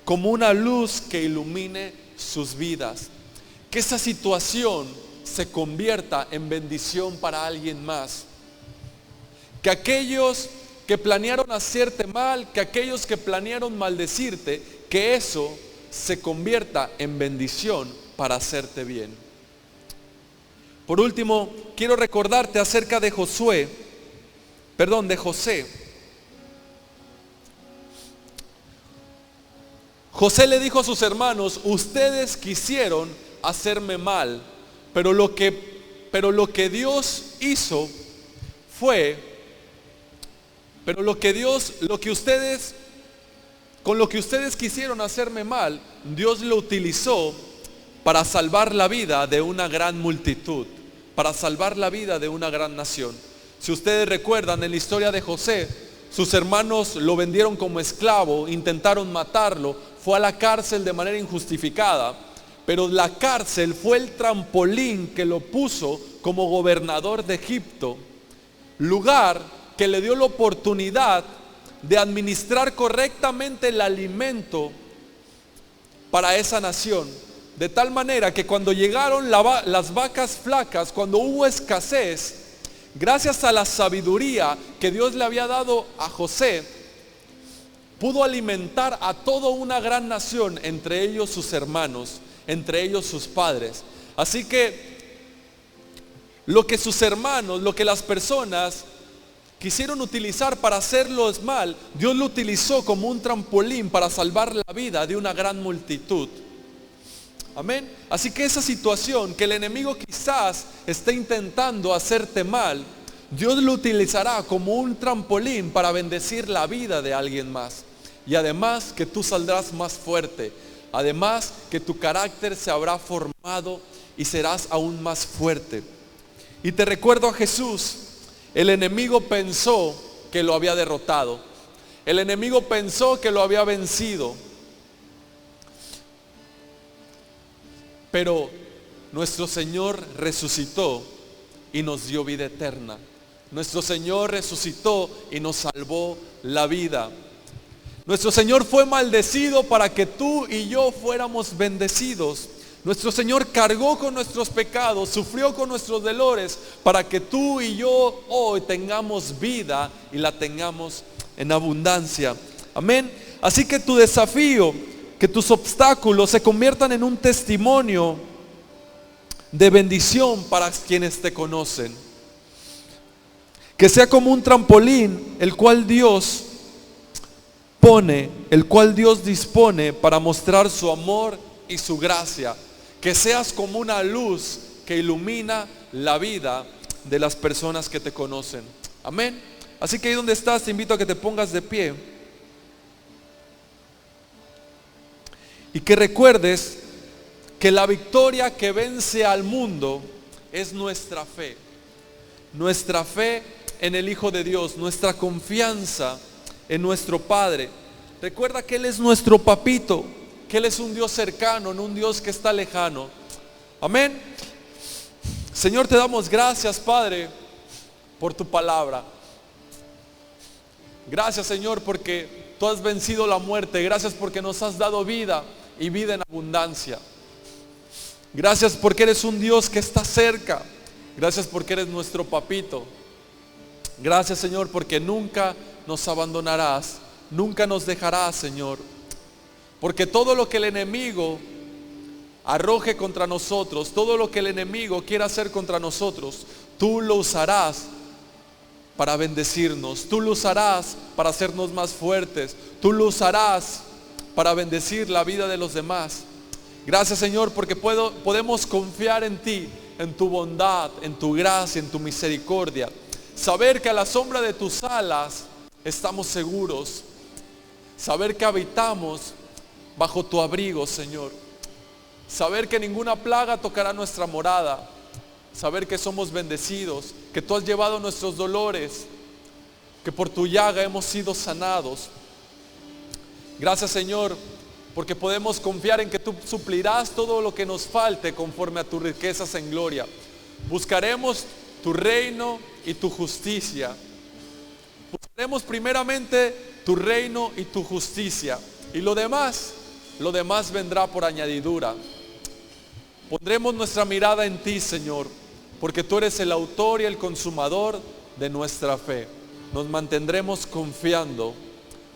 como una luz que ilumine sus vidas. Que esa situación se convierta en bendición para alguien más. Que aquellos que planearon hacerte mal, que aquellos que planearon maldecirte, que eso se convierta en bendición para hacerte bien. Por último, quiero recordarte acerca de José. José le dijo a sus hermanos, ustedes quisieron hacerme mal, pero lo que Dios hizo fue, pero con lo que ustedes quisieron hacerme mal, Dios lo utilizó para salvar la vida de una gran multitud, para salvar la vida de una gran nación. Si ustedes recuerdan en la historia de José, sus hermanos lo vendieron como esclavo, intentaron matarlo, fue a la cárcel de manera injustificada, pero la cárcel fue el trampolín que lo puso como gobernador de Egipto, lugar que le dio la oportunidad de administrar correctamente el alimento para esa nación, de tal manera que cuando llegaron las vacas flacas, cuando hubo escasez, gracias a la sabiduría que Dios le había dado a José, pudo alimentar a toda una gran nación, entre ellos sus hermanos, entre ellos sus padres. Así que lo que sus hermanos, lo que las personas quisieron utilizar para hacerlos mal, Dios lo utilizó como un trampolín para salvar la vida de una gran multitud. Amén. Así que esa situación que el enemigo quizás esté intentando hacerte mal, Dios lo utilizará como un trampolín para bendecir la vida de alguien más. Y además que tú saldrás más fuerte. Además que tu carácter se habrá formado y serás aún más fuerte. Y te recuerdo a Jesús. El enemigo pensó que lo había derrotado. El enemigo pensó que lo había vencido. Pero nuestro Señor resucitó y nos dio vida eterna. Nuestro Señor resucitó y nos salvó la vida. Nuestro Señor fue maldecido para que tú y yo fuéramos bendecidos. Nuestro Señor cargó con nuestros pecados, sufrió con nuestros dolores, para que tú y yo hoy tengamos vida y la tengamos en abundancia. Amén. Así que tu desafío, que tus obstáculos se conviertan en un testimonio de bendición para quienes te conocen. Que sea como un trampolín, el cual Dios dispone para mostrar su amor y su gracia. Que seas como una luz que ilumina la vida de las personas que te conocen. Amén. Así que ahí donde estás, te invito a que te pongas de pie. Y que recuerdes que la victoria que vence al mundo es nuestra fe. Nuestra fe en el Hijo de Dios, nuestra confianza en nuestro Padre. Recuerda que Él es nuestro papito, que Él es un Dios cercano, no un Dios que está lejano. Amén. Señor, te damos gracias, Padre, por tu palabra. Gracias, Señor, porque tú has vencido la muerte. Gracias porque nos has dado vida y vida en abundancia. Gracias porque eres un Dios que está cerca. Gracias porque eres nuestro papito. Gracias, Señor, porque nunca nos abandonarás, nunca nos dejarás, Señor. Porque todo lo que el enemigo arroje contra nosotros, todo lo que el enemigo quiera hacer contra nosotros, tú lo usarás para bendecirnos, tú lo usarás para hacernos más fuertes, tú lo usarás para bendecir la vida de los demás. Gracias, Señor, porque podemos confiar en ti, en tu bondad, en tu gracia, en tu misericordia. Saber que a la sombra de tus alas estamos seguros. Saber que habitamos bajo tu abrigo, Señor. Saber que ninguna plaga tocará nuestra morada. Saber que somos bendecidos, que tú has llevado nuestros dolores, que por tu llaga hemos sido sanados. Gracias, Señor, porque podemos confiar en que tú suplirás todo lo que nos falte conforme a tus riquezas en gloria. Buscaremos tu reino y tu justicia. Buscaremos primeramente tu reino y tu justicia, y lo demás vendrá por añadidura. Pondremos nuestra mirada en ti, Señor, porque tú eres el autor y el consumador de nuestra fe. Nos mantendremos confiando,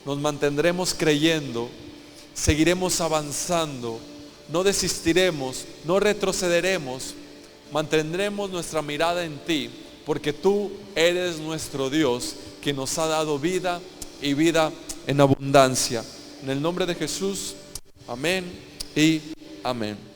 nos mantendremos creyendo, seguiremos avanzando, no desistiremos, no retrocederemos, mantendremos nuestra mirada en ti, porque tú eres nuestro Dios, que nos ha dado vida y vida en abundancia. En el nombre de Jesús, amén y amén.